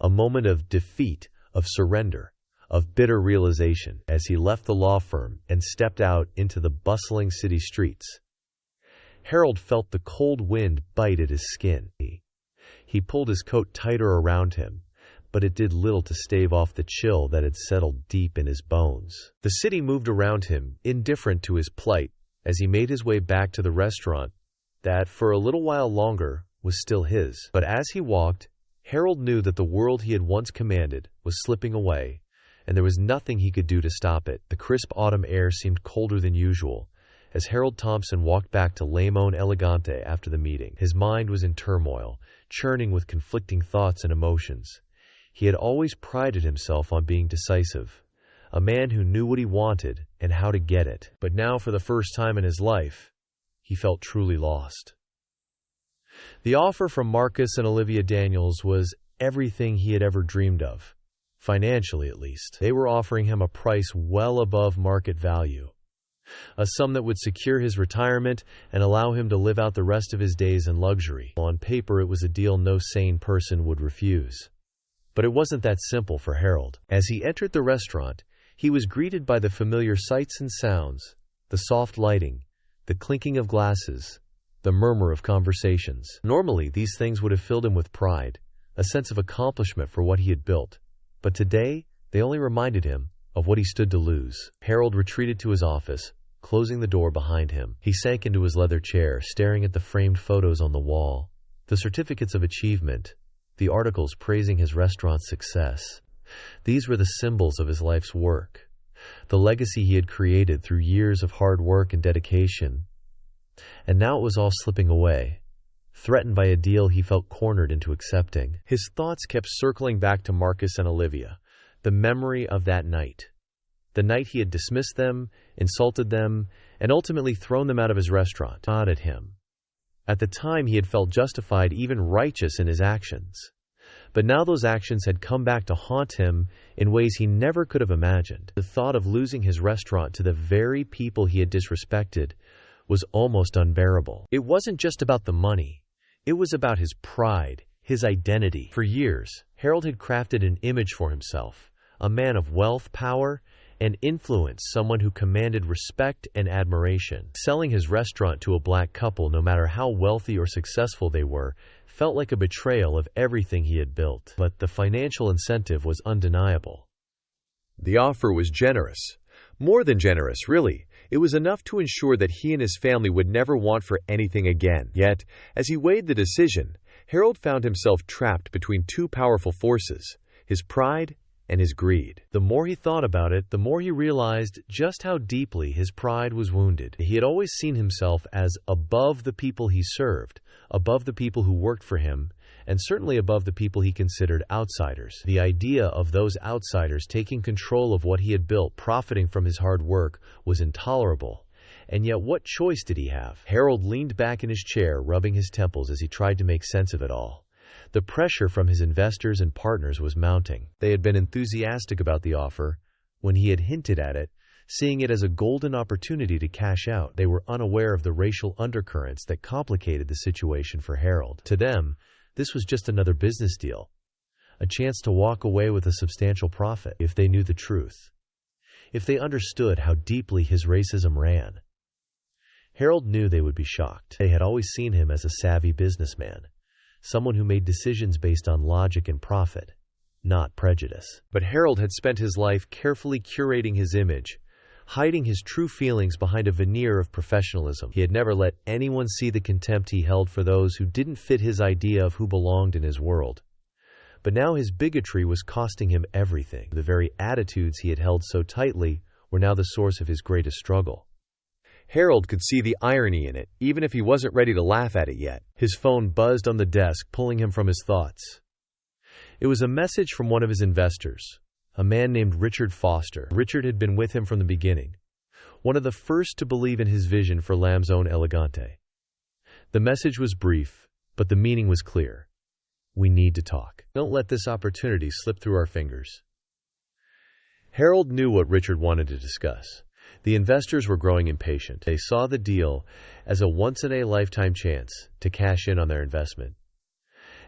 A moment of defeat, of surrender, of bitter realization. As he left the law firm and stepped out into the bustling city streets, Harold felt the cold wind bite at his skin. He pulled his coat tighter around him, but it did little to stave off the chill that had settled deep in his bones. The city moved around him, indifferent to his plight, as he made his way back to the restaurant that, for a little while longer, was still his. But as he walked, Harold knew that the world he had once commanded was slipping away, and there was nothing he could do to stop it. The crisp autumn air seemed colder than usual as Harold Thompson walked back to Le Monde Elegante after the meeting. His mind was in turmoil, churning with conflicting thoughts and emotions. He had always prided himself on being decisive, a man who knew what he wanted and how to get it. But now, for the first time in his life, he felt truly lost. The offer from Marcus and Olivia Daniels was everything he had ever dreamed of, financially at least. They were offering him a price well above market value, a sum that would secure his retirement and allow him to live out the rest of his days in luxury. On paper, it was a deal no sane person would refuse. But it wasn't that simple for Harold. As he entered the restaurant, he was greeted by the familiar sights and sounds, the soft lighting, the clinking of glasses, the murmur of conversations. Normally, these things would have filled him with pride, a sense of accomplishment for what he had built. But today, they only reminded him of what he stood to lose. Harold retreated to his office, closing the door behind him. He sank into his leather chair, staring at the framed photos on the wall, the certificates of achievement, the articles praising his restaurant's success. These were the symbols of his life's work, the legacy he had created through years of hard work and dedication. And now it was all slipping away, threatened by a deal he felt cornered into accepting. His thoughts kept circling back to Marcus and Olivia, the memory of that night. The night he had dismissed them, insulted them, and ultimately thrown them out of his restaurant. Not at him. At the time he had felt justified, even righteous in his actions. But now those actions had come back to haunt him in ways he never could have imagined. The thought of losing his restaurant to the very people he had disrespected was almost unbearable. It wasn't just about the money. It was about his pride, his identity. For years, Harold had crafted an image for himself, a man of wealth, power, and influence, someone who commanded respect and admiration. Selling his restaurant to a black couple, no matter how wealthy or successful they were, felt like a betrayal of everything he had built. But the financial incentive was undeniable. The offer was generous. More than generous, really. It was enough to ensure that he and his family would never want for anything again. Yet, as he weighed the decision, Harold found himself trapped between two powerful forces, his pride and his greed. The more he thought about it, the more he realized just how deeply his pride was wounded. He had always seen himself as above the people he served, above the people who worked for him, and certainly above the people he considered outsiders. The idea of those outsiders taking control of what he had built, profiting from his hard work, was intolerable. And yet what choice did he have? Harold leaned back in his chair, rubbing his temples as he tried to make sense of it all. The pressure from his investors and partners was mounting. They had been enthusiastic about the offer when he had hinted at it, seeing it as a golden opportunity to cash out. They were unaware of the racial undercurrents that complicated the situation for Harold. To them, this was just another business deal, a chance to walk away with a substantial profit. If they knew the truth, if they understood how deeply his racism ran, Harold knew they would be shocked. They had always seen him as a savvy businessman, someone who made decisions based on logic and profit, not prejudice. But Harold had spent his life carefully curating his image, hiding his true feelings behind a veneer of professionalism. He had never let anyone see the contempt he held for those who didn't fit his idea of who belonged in his world. But now his bigotry was costing him everything. The very attitudes he had held so tightly were now the source of his greatest struggle. Harold could see the irony in it, even if he wasn't ready to laugh at it yet. His phone buzzed on the desk, pulling him from his thoughts. It was a message from one of his investors, a man named Richard Foster. Richard had been with him from the beginning, one of the first to believe in his vision for Lambzone Elegante. The message was brief, but the meaning was clear. We need to talk. Don't let this opportunity slip through our fingers. Harold knew what Richard wanted to discuss. The investors were growing impatient. They saw the deal as a once-in-a-lifetime chance to cash in on their investment.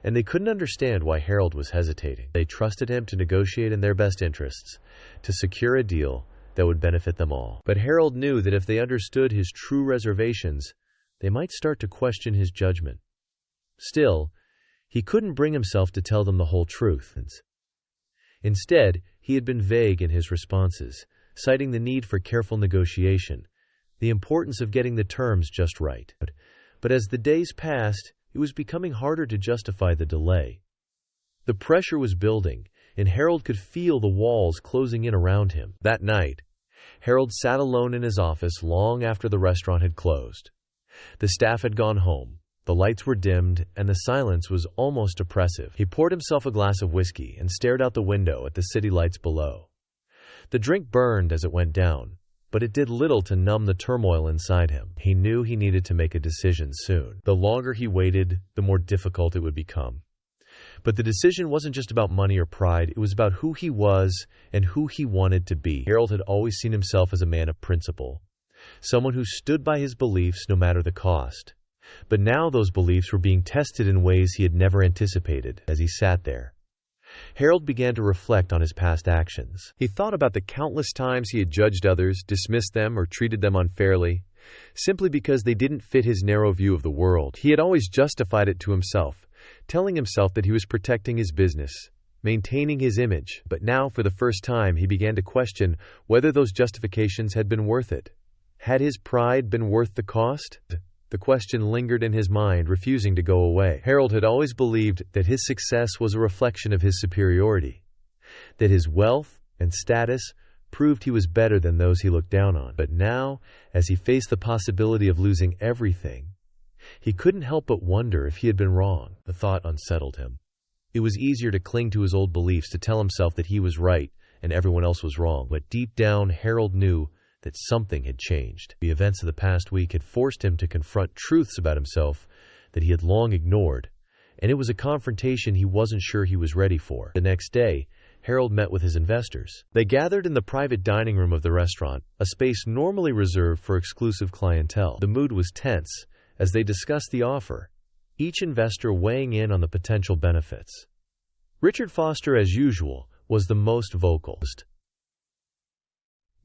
And they couldn't understand why Harold was hesitating. They trusted him to negotiate in their best interests, to secure a deal that would benefit them all. But Harold knew that if they understood his true reservations, they might start to question his judgment. Still, he couldn't bring himself to tell them the whole truth. Instead, he had been vague in his responses, citing the need for careful negotiation, the importance of getting the terms just right. But as the days passed, it was becoming harder to justify the delay. The pressure was building, and Harold could feel the walls closing in around him. That night, Harold sat alone in his office long after the restaurant had closed. The staff had gone home, the lights were dimmed, and the silence was almost oppressive. He poured himself a glass of whiskey and stared out the window at the city lights below. The drink burned as it went down, but it did little to numb the turmoil inside him. He knew he needed to make a decision soon. The longer he waited, the more difficult it would become. But the decision wasn't just about money or pride, it was about who he was and who he wanted to be. Harold had always seen himself as a man of principle, someone who stood by his beliefs no matter the cost. But now those beliefs were being tested in ways he had never anticipated. As he sat there, Harold began to reflect on his past actions. He thought about the countless times he had judged others, dismissed them, or treated them unfairly, simply because they didn't fit his narrow view of the world. He had always justified it to himself, telling himself that he was protecting his business, maintaining his image. But now, for the first time, he began to question whether those justifications had been worth it. Had his pride been worth the cost? The question lingered in his mind, refusing to go away. Harold had always believed that his success was a reflection of his superiority, that his wealth and status proved he was better than those he looked down on. But now, as he faced the possibility of losing everything, he couldn't help but wonder if he had been wrong. The thought unsettled him. It was easier to cling to his old beliefs, to tell himself that he was right and everyone else was wrong. But deep down, Harold knew that something had changed. The events of the past week had forced him to confront truths about himself that he had long ignored, and it was a confrontation he wasn't sure he was ready for. The next day, Harold met with his investors. They gathered in the private dining room of the restaurant, a space normally reserved for exclusive clientele. The mood was tense as they discussed the offer, each investor weighing in on the potential benefits. Richard Foster, as usual, was the most vocal.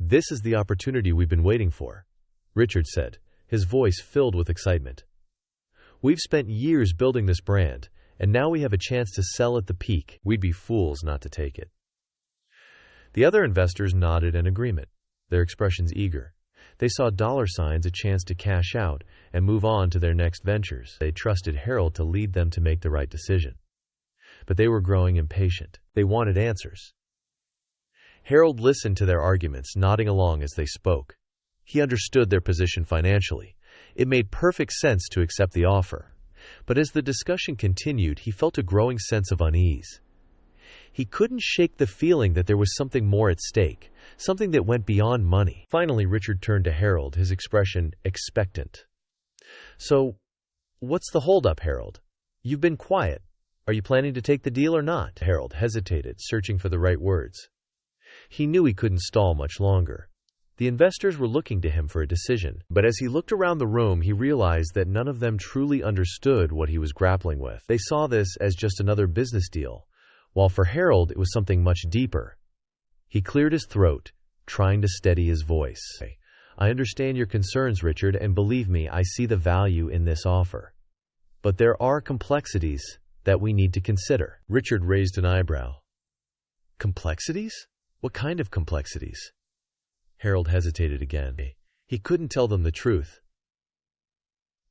"This is the opportunity we've been waiting for," Richard said, his voice filled with excitement. "We've spent years building this brand, and now we have a chance to sell at the peak. We'd be fools not to take it." The other investors nodded in agreement, their expressions eager. They saw dollar signs, a chance to cash out and move on to their next ventures. They trusted Harold to lead them to make the right decision. But they were growing impatient. They wanted answers. Harold listened to their arguments, nodding along as they spoke. He understood their position financially. It made perfect sense to accept the offer. But as the discussion continued, he felt a growing sense of unease. He couldn't shake the feeling that there was something more at stake, something that went beyond money. Finally, Richard turned to Harold, his expression expectant. "So, what's the holdup, Harold? You've been quiet. Are you planning to take the deal or not?" Harold hesitated, searching for the right words. He knew he couldn't stall much longer. The investors were looking to him for a decision, but as he looked around the room, he realized that none of them truly understood what he was grappling with. They saw this as just another business deal, while for Harold it was something much deeper. He cleared his throat, trying to steady his voice. "I understand your concerns, Richard, and believe me, I see the value in this offer. But there are complexities that we need to consider." Richard raised an eyebrow. "Complexities? What kind of complexities?" Harold hesitated again. He couldn't tell them the truth,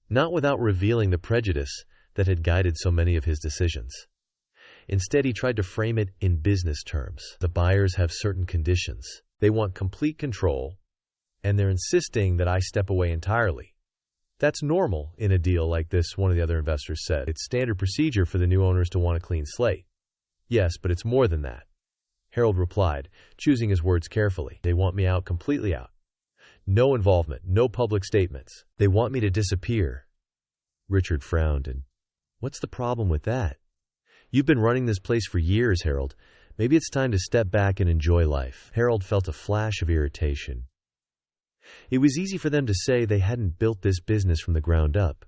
not without revealing the prejudice that had guided so many of his decisions. Instead, he tried to frame it in business terms. "The buyers have certain conditions. They want complete control, and they're insisting that I step away entirely. That's normal in a deal like this," one of the other investors said. "It's standard procedure for the new owners to want a clean slate." "Yes, but it's more than that," Harold replied, choosing his words carefully. "They want me out, completely out. No involvement, no public statements. They want me to disappear." Richard frowned. "And what's the problem with that? You've been running this place for years, Harold. Maybe it's time to step back and enjoy life." Harold felt a flash of irritation. It was easy for them to say they hadn't built this business from the ground up.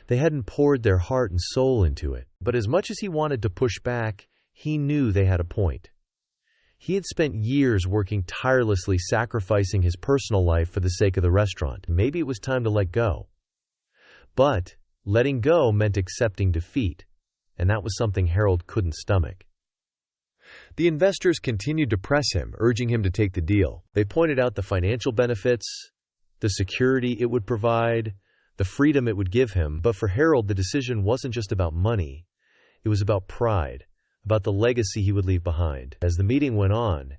They hadn't poured their heart and soul into it. But as much as he wanted to push back, he knew they had a point. He had spent years working tirelessly, sacrificing his personal life for the sake of the restaurant. Maybe it was time to let go. But letting go meant accepting defeat, and that was something Harold couldn't stomach. The investors continued to press him, urging him to take the deal. They pointed out the financial benefits, the security it would provide, the freedom it would give him. But for Harold, the decision wasn't just about money. It was about pride, about the legacy he would leave behind. As the meeting went on,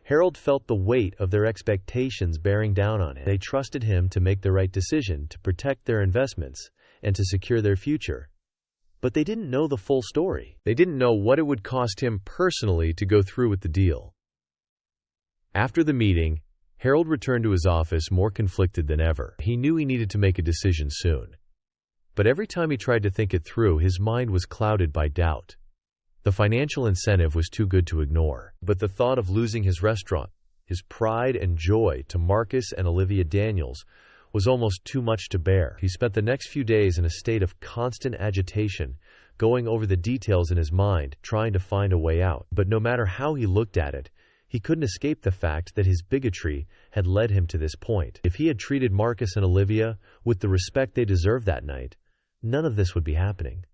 Harold felt the weight of their expectations bearing down on him. They trusted him to make the right decision, to protect their investments, and to secure their future. But they didn't know the full story. They didn't know what it would cost him personally to go through with the deal. After the meeting, Harold returned to his office more conflicted than ever. He knew he needed to make a decision soon. But every time he tried to think it through, his mind was clouded by doubt. The financial incentive was too good to ignore. But the thought of losing his restaurant, his pride and joy to Marcus and Olivia Daniels, was almost too much to bear. He spent the next few days in a state of constant agitation, going over the details in his mind, trying to find a way out. But no matter how he looked at it, he couldn't escape the fact that his bigotry had led him to this point. If he had treated Marcus and Olivia with the respect they deserved that night, none of this would be happening.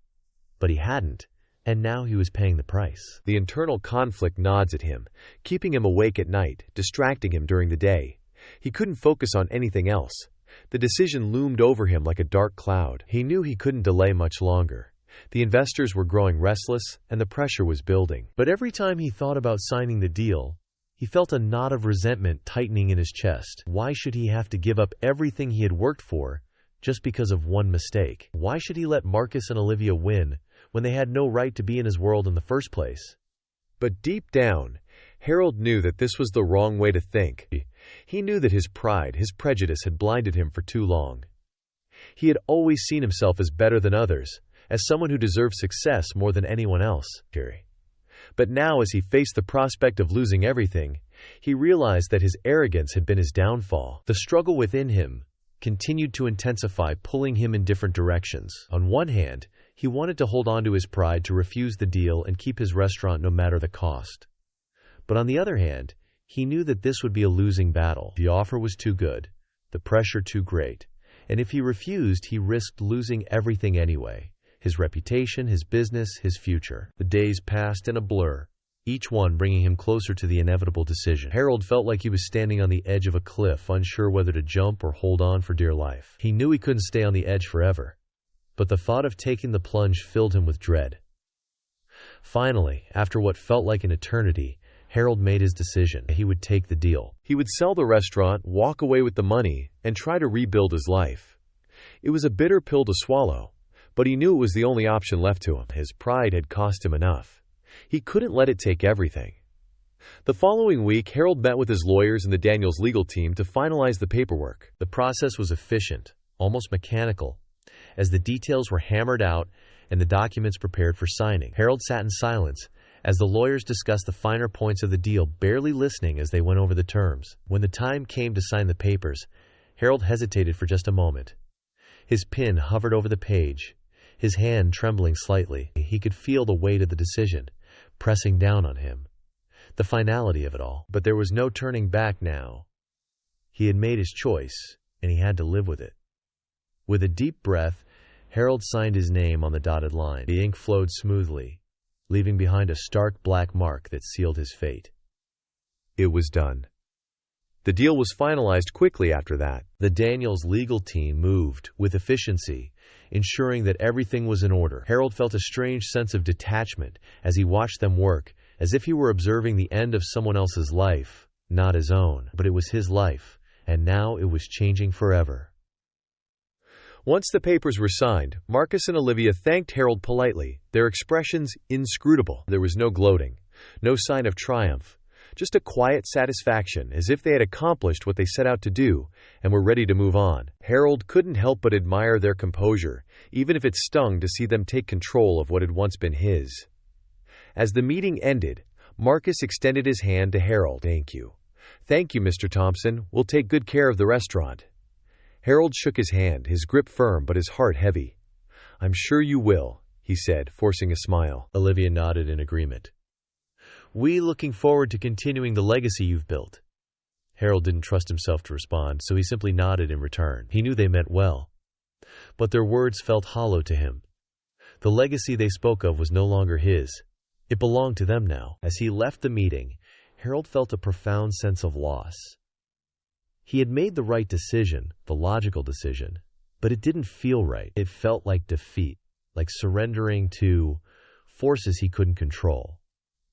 But he hadn't, and now he was paying the price. The internal conflict gnaws at him, keeping him awake at night, distracting him during the day. He couldn't focus on anything else. The decision loomed over him like a dark cloud. He knew he couldn't delay much longer. The investors were growing restless, and the pressure was building. But every time he thought about signing the deal, he felt a knot of resentment tightening in his chest. Why should he have to give up everything he had worked for just because of one mistake? Why should he let Marcus and Olivia win when they had no right to be in his world in the first place? But deep down, Harold knew that this was the wrong way to think. He knew that his pride, his prejudice had blinded him for too long. He had always seen himself as better than others, as someone who deserved success more than anyone else. But now, as he faced the prospect of losing everything, he realized that his arrogance had been his downfall. The struggle within him continued to intensify, pulling him in different directions. On one hand, he wanted to hold on to his pride, to refuse the deal and keep his restaurant no matter the cost. But on the other hand, he knew that this would be a losing battle. The offer was too good, the pressure too great, and if he refused, he risked losing everything anyway. His reputation, his business, his future. The days passed in a blur, each one bringing him closer to the inevitable decision. Harold felt like he was standing on the edge of a cliff, unsure whether to jump or hold on for dear life. He knew he couldn't stay on the edge forever, but the thought of taking the plunge filled him with dread. Finally, after what felt like an eternity, Harold made his decision. He would take the deal. He would sell the restaurant, walk away with the money, and try to rebuild his life. It was a bitter pill to swallow, but he knew it was the only option left to him. His pride had cost him enough. He couldn't let it take everything. The following week, Harold met with his lawyers and the Daniels legal team to finalize the paperwork. The process was efficient, almost mechanical, as the details were hammered out and the documents prepared for signing. Harold sat in silence as the lawyers discussed the finer points of the deal, barely listening as they went over the terms. When the time came to sign the papers, Harold hesitated for just a moment. His pen hovered over the page, his hand trembling slightly. He could feel the weight of the decision pressing down on him, the finality of it all. But there was no turning back now. He had made his choice, and he had to live with it. With a deep breath, Harold signed his name on the dotted line. The ink flowed smoothly, leaving behind a stark black mark that sealed his fate. It was done. The deal was finalized quickly after that. The Daniels legal team moved with efficiency, ensuring that everything was in order. Harold felt a strange sense of detachment as he watched them work, as if he were observing the end of someone else's life, not his own. But it was his life, and now it was changing forever. Once the papers were signed, Marcus and Olivia thanked Harold politely, their expressions inscrutable. There was no gloating, no sign of triumph, just a quiet satisfaction, as if they had accomplished what they set out to do and were ready to move on. Harold couldn't help but admire their composure, even if it stung to see them take control of what had once been his. As the meeting ended, Marcus extended his hand to Harold. "Thank you. Thank you, Mr. Thompson. We'll take good care of the restaurant." Harold shook his hand, his grip firm but his heart heavy. "I'm sure you will," he said, forcing a smile. Olivia nodded in agreement. "We looking forward to continuing the legacy you've built." Harold didn't trust himself to respond, so he simply nodded in return. He knew they meant well, but their words felt hollow to him. The legacy they spoke of was no longer his. It belonged to them now. As he left the meeting, Harold felt a profound sense of loss. He had made the right decision, the logical decision, but it didn't feel right. It felt like defeat, like surrendering to forces he couldn't control.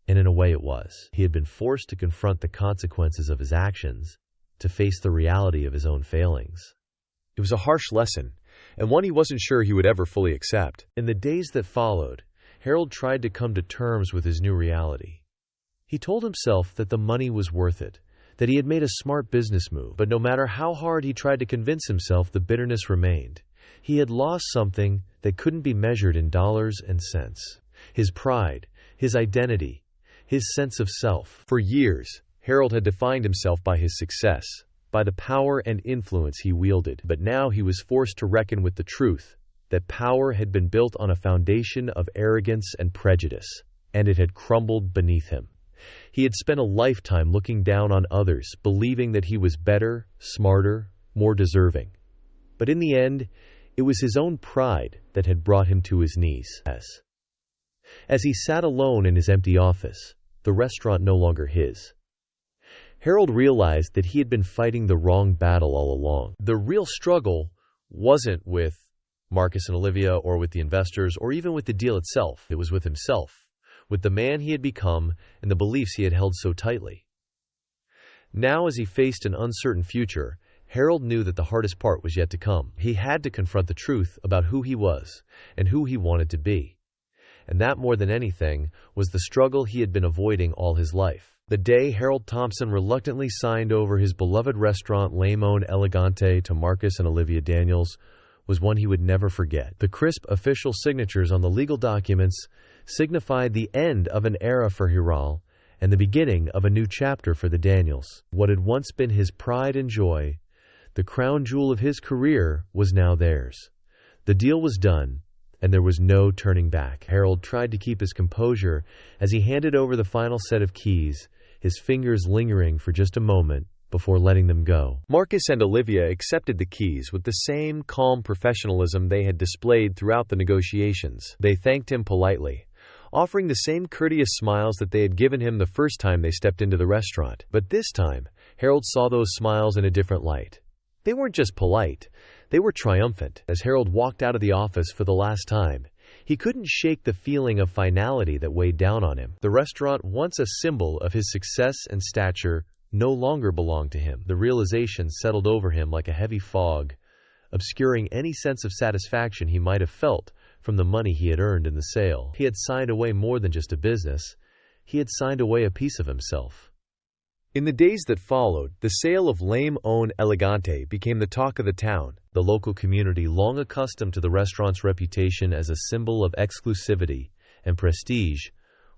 And in a way it was. He had been forced to confront the consequences of his actions, to face the reality of his own failings. It was a harsh lesson, and one he wasn't sure he would ever fully accept. In the days that followed, Harold tried to come to terms with his new reality. He told himself that the money was worth it, that he had made a smart business move, but no matter how hard he tried to convince himself, the bitterness remained. He had lost something that couldn't be measured in dollars and cents. His pride, his identity, his sense of self. For years, Harold had defined himself by his success, by the power and influence he wielded. But now he was forced to reckon with the truth that power had been built on a foundation of arrogance and prejudice, and it had crumbled beneath him. He had spent a lifetime looking down on others, believing that he was better, smarter, more deserving. But in the end, it was his own pride that had brought him to his knees. As he sat alone in his empty office, the restaurant no longer his, Harold realized that he had been fighting the wrong battle all along. The real struggle wasn't with Marcus and Olivia or with the investors or even with the deal itself. It was with himself, with the man he had become and the beliefs he had held so tightly. Now, as he faced an uncertain future, Harold knew that the hardest part was yet to come. He had to confront the truth about who he was and who he wanted to be. And that, more than anything, was the struggle he had been avoiding all his life. The day Harold Thompson reluctantly signed over his beloved restaurant Le Monde Elegante to Marcus and Olivia Daniels was one he would never forget. The crisp official signatures on the legal documents signified the end of an era for Harold and the beginning of a new chapter for the Daniels. What had once been his pride and joy, the crown jewel of his career, was now theirs. The deal was done, and there was no turning back. Harold tried to keep his composure as he handed over the final set of keys, his fingers lingering for just a moment before letting them go. Marcus and Olivia accepted the keys with the same calm professionalism they had displayed throughout the negotiations. They thanked him politely, offering the same courteous smiles that they had given him the first time they stepped into the restaurant. But this time, Harold saw those smiles in a different light. They weren't just polite, they were triumphant. As Harold walked out of the office for the last time, he couldn't shake the feeling of finality that weighed down on him. The restaurant, once a symbol of his success and stature, no longer belonged to him. The realization settled over him like a heavy fog, obscuring any sense of satisfaction he might have felt from the money he had earned in the sale. He had signed away more than just a business. He had signed away a piece of himself. In the days that followed, the sale of Le Monde Elegante became the talk of the town. The local community, long accustomed to the restaurant's reputation as a symbol of exclusivity and prestige,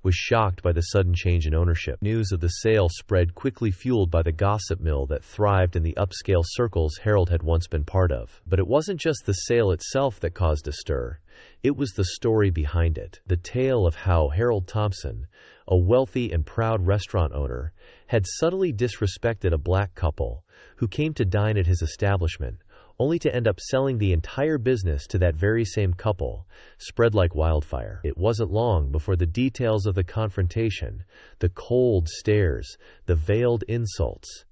was shocked by the sudden change in ownership. News of the sale spread quickly, fueled by the gossip mill that thrived in the upscale circles Harold had once been part of. But it wasn't just the sale itself that caused a stir. It was the story behind it. The tale of how Harold Thompson, a wealthy and proud restaurant owner, had subtly disrespected a black couple who came to dine at his establishment, only to end up selling the entire business to that very same couple, spread like wildfire. It wasn't long before the details of the confrontation, the cold stares, the veiled insults,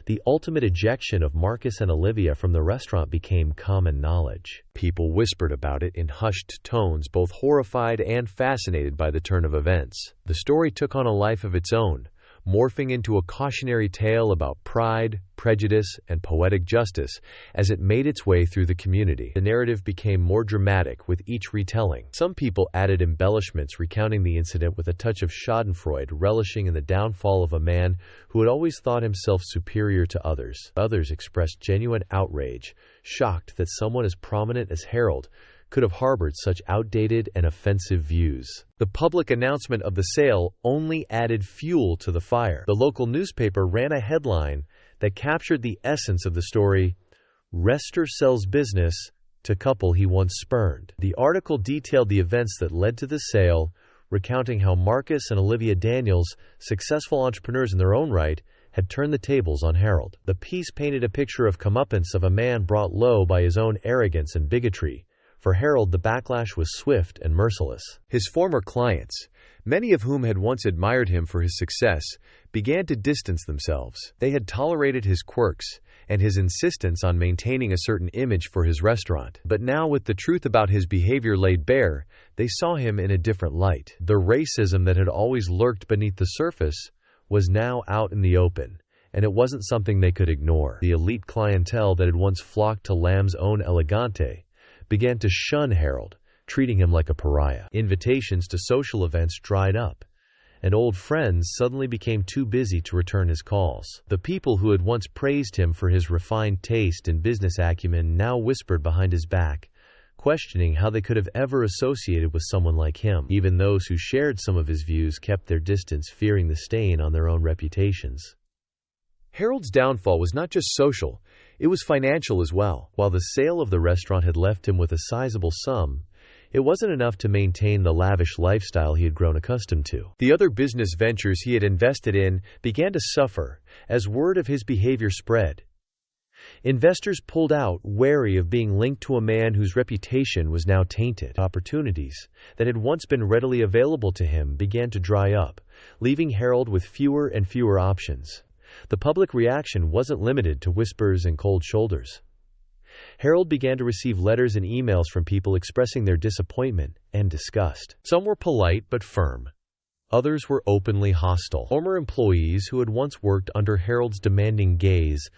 the ultimate ejection of Marcus and Olivia from the restaurant became common knowledge. People whispered about it in hushed tones, both horrified and fascinated by the turn of events. The story took on a life of its own, morphing into a cautionary tale about pride, prejudice, and poetic justice as it made its way through the community. The narrative became more dramatic with each retelling. Some people added embellishments recounting the incident with a touch of schadenfreude, relishing in the downfall of a man who had always thought himself superior to others. Others expressed genuine outrage, shocked that someone as prominent as Harold could have harbored such outdated and offensive views. The public announcement of the sale only added fuel to the fire. The local newspaper ran a headline that captured the essence of the story: "Rester sells business to couple he once spurned." The article detailed the events that led to the sale, recounting how Marcus and Olivia Daniels, successful entrepreneurs in their own right, had turned the tables on Harold. The piece painted a picture of comeuppance of a man brought low by his own arrogance and bigotry. For Harold, the backlash was swift and merciless. His former clients, many of whom had once admired him for his success, began to distance themselves. They had tolerated his quirks and his insistence on maintaining a certain image for his restaurant. But now, with the truth about his behavior laid bare, they saw him in a different light. The racism that had always lurked beneath the surface was now out in the open, and it wasn't something they could ignore. The elite clientele that had once flocked to Lamb's own Elegante began to shun Harold, treating him like a pariah. Invitations to social events dried up, and old friends suddenly became too busy to return his calls. The people who had once praised him for his refined taste and business acumen now whispered behind his back, questioning how they could have ever associated with someone like him. Even those who shared some of his views kept their distance, fearing the stain on their own reputations. Harold's downfall was not just social, it was financial as well. While the sale of the restaurant had left him with a sizable sum, it wasn't enough to maintain the lavish lifestyle he had grown accustomed to. The other business ventures he had invested in began to suffer as word of his behavior spread. Investors pulled out, wary of being linked to a man whose reputation was now tainted. Opportunities that had once been readily available to him began to dry up, leaving Harold with fewer and fewer options. The public reaction wasn't limited to whispers and cold shoulders. Harold began to receive letters and emails from people expressing their disappointment and disgust. Some were polite but firm. Others were openly hostile. Former employees who had once worked under Harold's demanding gaze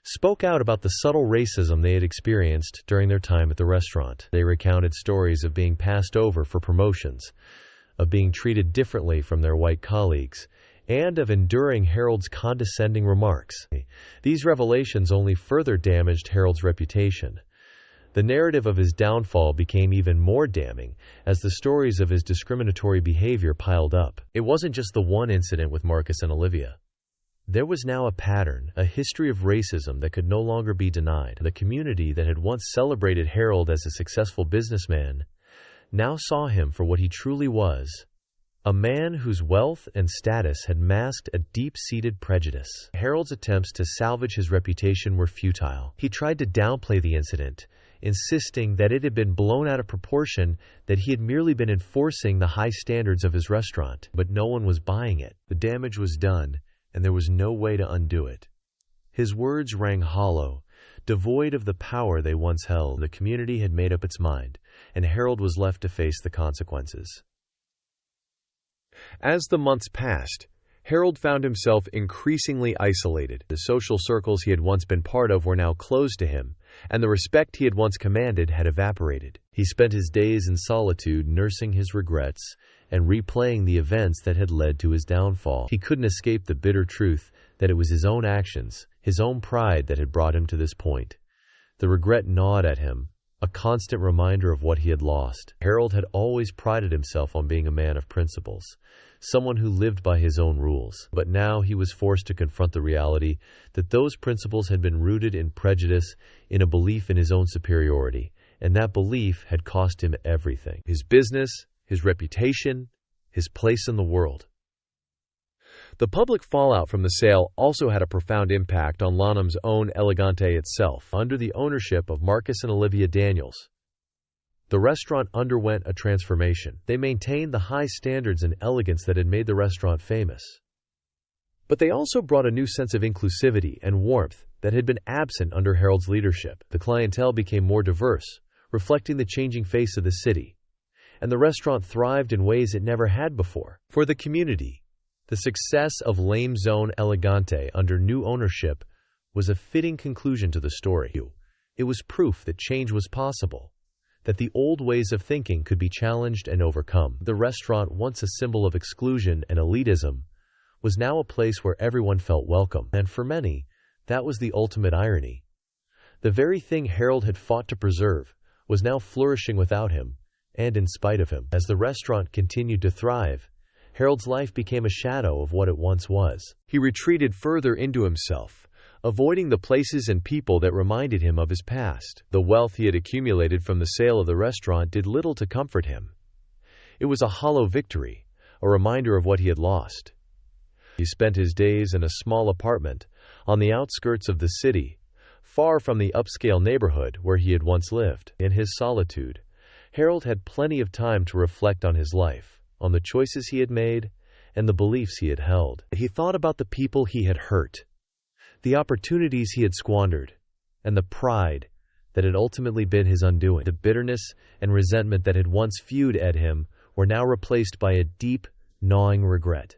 spoke out about the subtle racism they had experienced during their time at the restaurant. They recounted stories of being passed over for promotions, of being treated differently from their white colleagues, and of enduring Harold's condescending remarks. These revelations only further damaged Harold's reputation. The narrative of his downfall became even more damning as the stories of his discriminatory behavior piled up. It wasn't just the one incident with Marcus and Olivia. There was now a pattern, a history of racism that could no longer be denied. The community that had once celebrated Harold as a successful businessman now saw him for what he truly was, a man whose wealth and status had masked a deep-seated prejudice. Harold's attempts to salvage his reputation were futile. He tried to downplay the incident, insisting that it had been blown out of proportion, that he had merely been enforcing the high standards of his restaurant. But no one was buying it. The damage was done, and there was no way to undo it. His words rang hollow, devoid of the power they once held. The community had made up its mind, and Harold was left to face the consequences. As the months passed, Harold found himself increasingly isolated. The social circles he had once been part of were now closed to him, and the respect he had once commanded had evaporated. He spent his days in solitude, nursing his regrets and replaying the events that had led to his downfall. He couldn't escape the bitter truth that it was his own actions, his own pride that had brought him to this point. The regret gnawed at him, a constant reminder of what he had lost. Harold had always prided himself on being a man of principles, someone who lived by his own rules. But now he was forced to confront the reality that those principles had been rooted in prejudice, in a belief in his own superiority, and that belief had cost him everything: his business, his reputation, his place in the world. The public fallout from the sale also had a profound impact on Lanham's own Elegante itself. Under the ownership of Marcus and Olivia Daniels, the restaurant underwent a transformation. They maintained the high standards and elegance that had made the restaurant famous. But they also brought a new sense of inclusivity and warmth that had been absent under Harold's leadership. The clientele became more diverse, reflecting the changing face of the city, and the restaurant thrived in ways it never had before. For the community, the success of Lame Zone Elegante under new ownership was a fitting conclusion to the story. It was proof that change was possible, that the old ways of thinking could be challenged and overcome. The restaurant, once a symbol of exclusion and elitism, was now a place where everyone felt welcome. And for many, that was the ultimate irony. The very thing Harold had fought to preserve was now flourishing without him, and in spite of him. As the restaurant continued to thrive, Harold's life became a shadow of what it once was. He retreated further into himself, avoiding the places and people that reminded him of his past. The wealth he had accumulated from the sale of the restaurant did little to comfort him. It was a hollow victory, a reminder of what he had lost. He spent his days in a small apartment on the outskirts of the city, far from the upscale neighborhood where he had once lived. In his solitude, Harold had plenty of time to reflect on his life, on the choices he had made, and the beliefs he had held. He thought about the people he had hurt, the opportunities he had squandered, and the pride that had ultimately been his undoing. The bitterness and resentment that had once fueled at him were now replaced by a deep, gnawing regret.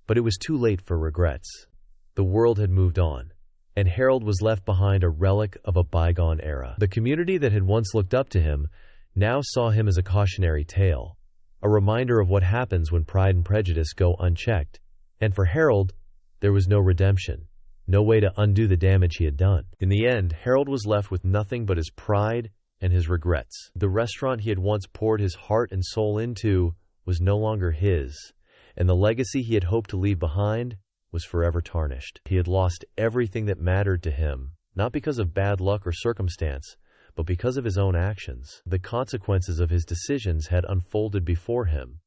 But it was too late for regrets. The world had moved on, and Harold was left behind a relic of a bygone era. The community that had once looked up to him now saw him as a cautionary tale, a reminder of what happens when pride and prejudice go unchecked. And for Harold, there was no redemption, no way to undo the damage he had done. In the end, Harold was left with nothing but his pride and his regrets. The restaurant he had once poured his heart and soul into was no longer his, and the legacy he had hoped to leave behind was forever tarnished. He had lost everything that mattered to him, not because of bad luck or circumstance, but because of his own actions. The consequences of his decisions had unfolded before him,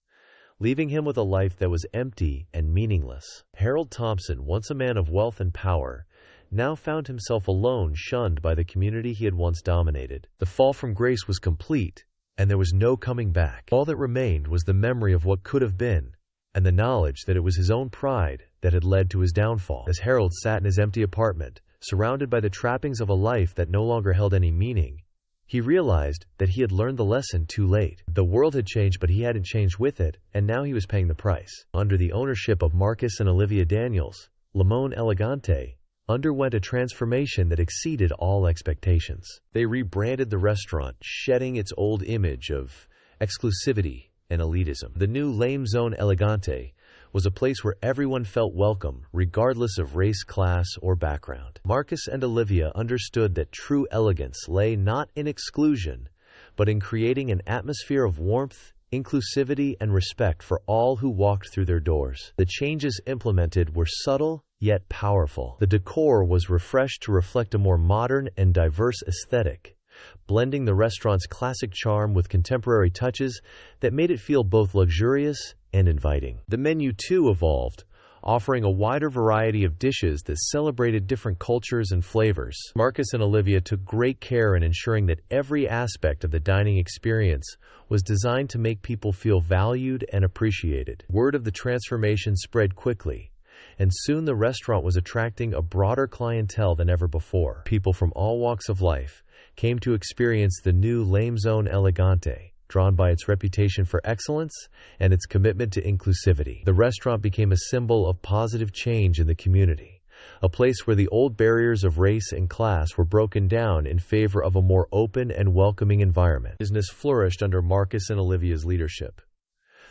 leaving him with a life that was empty and meaningless. Harold Thompson, once a man of wealth and power, now found himself alone, shunned by the community he had once dominated. The fall from grace was complete, and there was no coming back. All that remained was the memory of what could have been, and the knowledge that it was his own pride that had led to his downfall. As Harold sat in his empty apartment, surrounded by the trappings of a life that no longer held any meaning, he realized that he had learned the lesson too late. The world had changed, but he hadn't changed with it, and now he was paying the price. Under the ownership of Marcus and Olivia Daniels, Limon Elegante underwent a transformation that exceeded all expectations. They rebranded the restaurant, shedding its old image of exclusivity and elitism. The new Limon Elegante was a place where everyone felt welcome, regardless of race, class, or background. Marcus and Olivia understood that true elegance lay not in exclusion, but in creating an atmosphere of warmth, inclusivity, and respect for all who walked through their doors. The changes implemented were subtle, yet powerful. The decor was refreshed to reflect a more modern and diverse aesthetic, blending the restaurant's classic charm with contemporary touches that made it feel both luxurious and inviting. The menu too evolved, offering a wider variety of dishes that celebrated different cultures and flavors. Marcus and Olivia took great care in ensuring that every aspect of the dining experience was designed to make people feel valued and appreciated. Word of the transformation spread quickly, and soon the restaurant was attracting a broader clientele than ever before. People from all walks of life came to experience the new Limon Elegante, drawn by its reputation for excellence and its commitment to inclusivity. The restaurant became a symbol of positive change in the community, a place where the old barriers of race and class were broken down in favor of a more open and welcoming environment. Business flourished under Marcus and Olivia's leadership.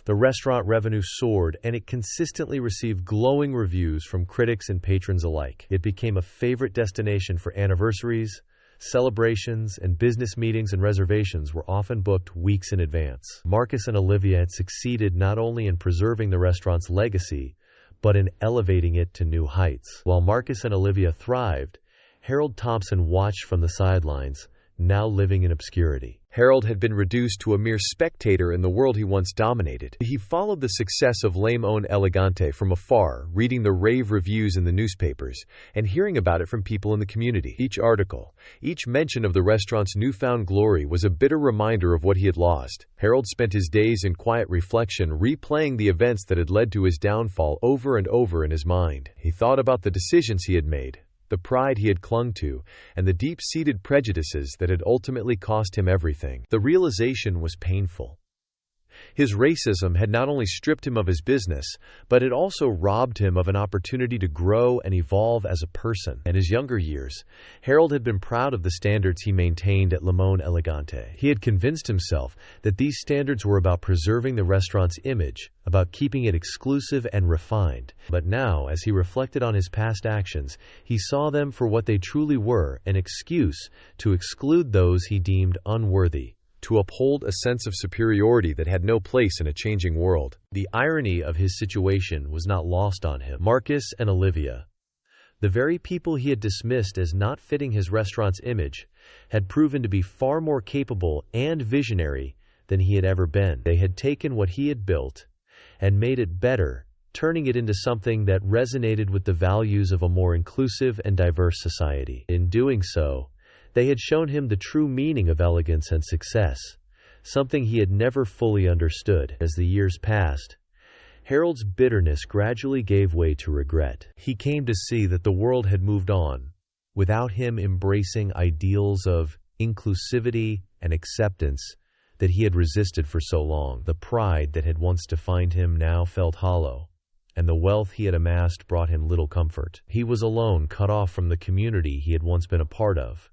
The restaurant revenue soared, and it consistently received glowing reviews from critics and patrons alike. It became a favorite destination for anniversaries, celebrations, and business meetings, and reservations were often booked weeks in advance. Marcus and Olivia had succeeded not only in preserving the restaurant's legacy, but in elevating it to new heights. While Marcus and Olivia thrived, Harold Thompson watched from the sidelines, now living in obscurity. Harold had been reduced to a mere spectator in the world he once dominated. He followed the success of Limon Elegante from afar, reading the rave reviews in the newspapers, and hearing about it from people in the community. Each article, each mention of the restaurant's newfound glory was a bitter reminder of what he had lost. Harold spent his days in quiet reflection, replaying the events that had led to his downfall over and over in his mind. He thought about the decisions he had made, the pride he had clung to, and the deep-seated prejudices that had ultimately cost him everything. The realization was painful. His racism had not only stripped him of his business, but it also robbed him of an opportunity to grow and evolve as a person. In his younger years, Harold had been proud of the standards he maintained at Limon Elegante. He had convinced himself that these standards were about preserving the restaurant's image, about keeping it exclusive and refined. But now, as he reflected on his past actions, he saw them for what they truly were: an excuse to exclude those he deemed unworthy, to uphold a sense of superiority that had no place in a changing world. The irony of his situation was not lost on him. Marcus and Olivia, the very people he had dismissed as not fitting his restaurant's image, had proven to be far more capable and visionary than he had ever been. They had taken what he had built and made it better, turning it into something that resonated with the values of a more inclusive and diverse society. In doing so, they had shown him the true meaning of elegance and success, something he had never fully understood. As the years passed, Harold's bitterness gradually gave way to regret. He came to see that the world had moved on, without him embracing ideals of inclusivity and acceptance that he had resisted for so long. The pride that had once defined him now felt hollow, and the wealth he had amassed brought him little comfort. He was alone, cut off from the community he had once been a part of,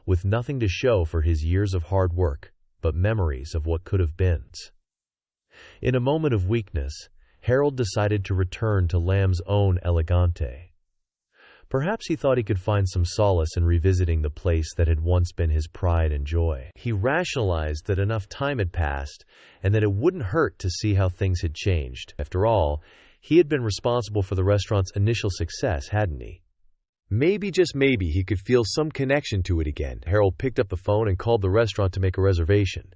with nothing to show for his years of hard work, but memories of what could have been. In a moment of weakness, Harold decided to return to Limon Elegante. Perhaps he thought he could find some solace in revisiting the place that had once been his pride and joy. He rationalized that enough time had passed, and that it wouldn't hurt to see how things had changed. After all, he had been responsible for the restaurant's initial success, hadn't he? Maybe, just maybe, he could feel some connection to it again. Harold picked up the phone and called the restaurant to make a reservation.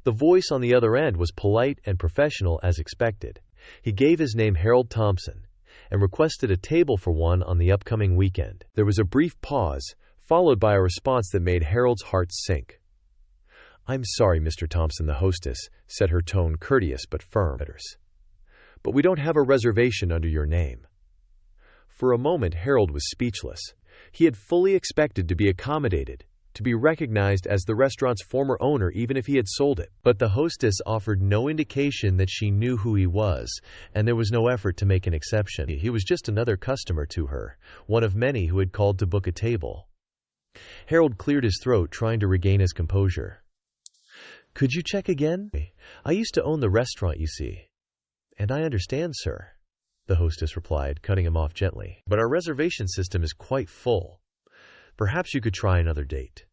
The voice on the other end was polite and professional as expected. He gave his name, Harold Thompson, and requested a table for one on the upcoming weekend. There was a brief pause, followed by a response that made Harold's heart sink. "I'm sorry, Mr. Thompson," the hostess said, her tone courteous but firm. but we don't have a reservation under your name." For a moment, Harold was speechless. He had fully expected to be accommodated, to be recognized as the restaurant's former owner even if he had sold it. But the hostess offered no indication that she knew who he was, and there was no effort to make an exception. He was just another customer to her, one of many who had called to book a table. Harold cleared his throat, trying to regain his composure. "Could you check again? I used to own the restaurant, you see." "And I understand, sir," the hostess replied, cutting him off gently. "But our reservation system is quite full. Perhaps you could try another date."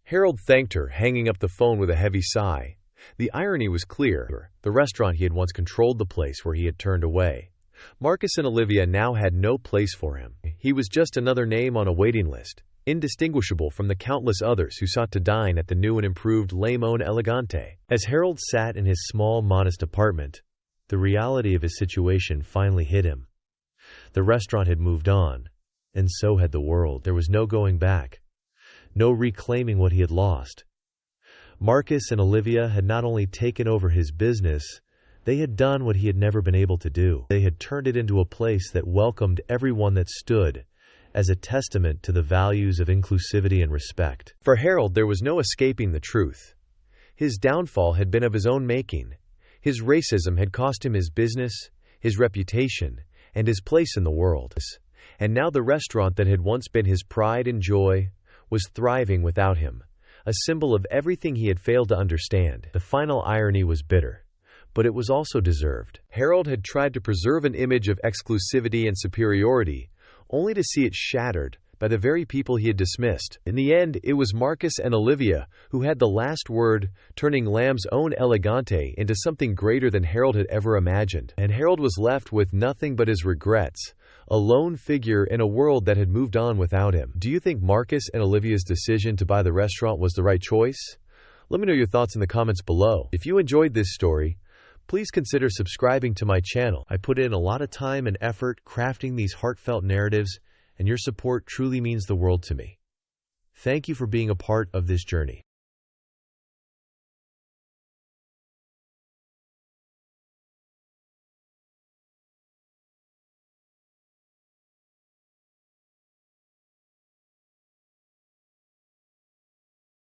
Harold thanked her, hanging up the phone with a heavy sigh. The irony was clear. The restaurant he had once controlled the place where he had turned away. Marcus and Olivia now had no place for him. He was just another name on a waiting list, indistinguishable from the countless others who sought to dine at the new and improved Le Monde Elegante. As Harold sat in his small, modest apartment, the reality of his situation finally hit him. The restaurant had moved on, and so had the world. There was no going back, no reclaiming what he had lost. Marcus and Olivia had not only taken over his business, they had done what he had never been able to do. They had turned it into a place that welcomed everyone that stood, as a testament to the values of inclusivity and respect. For Harold, there was no escaping the truth. His downfall had been of his own making. His racism had cost him his business, his reputation, and his place in the world. And now the restaurant that had once been his pride and joy was thriving without him, a symbol of everything he had failed to understand. The final irony was bitter, but it was also deserved. Harold had tried to preserve an image of exclusivity and superiority, only to see it shattered by the very people he had dismissed. In the end, it was Marcus and Olivia who had the last word, turning Lamb's own Elegante into something greater than Harold had ever imagined. And Harold was left with nothing but his regrets, a lone figure in a world that had moved on without him. Do you think Marcus and Olivia's decision to buy the restaurant was the right choice? Let me know your thoughts in the comments below. If you enjoyed this story, please consider subscribing to my channel. I put in a lot of time and effort crafting these heartfelt narratives, and your support truly means the world to me. Thank you for being a part of this journey.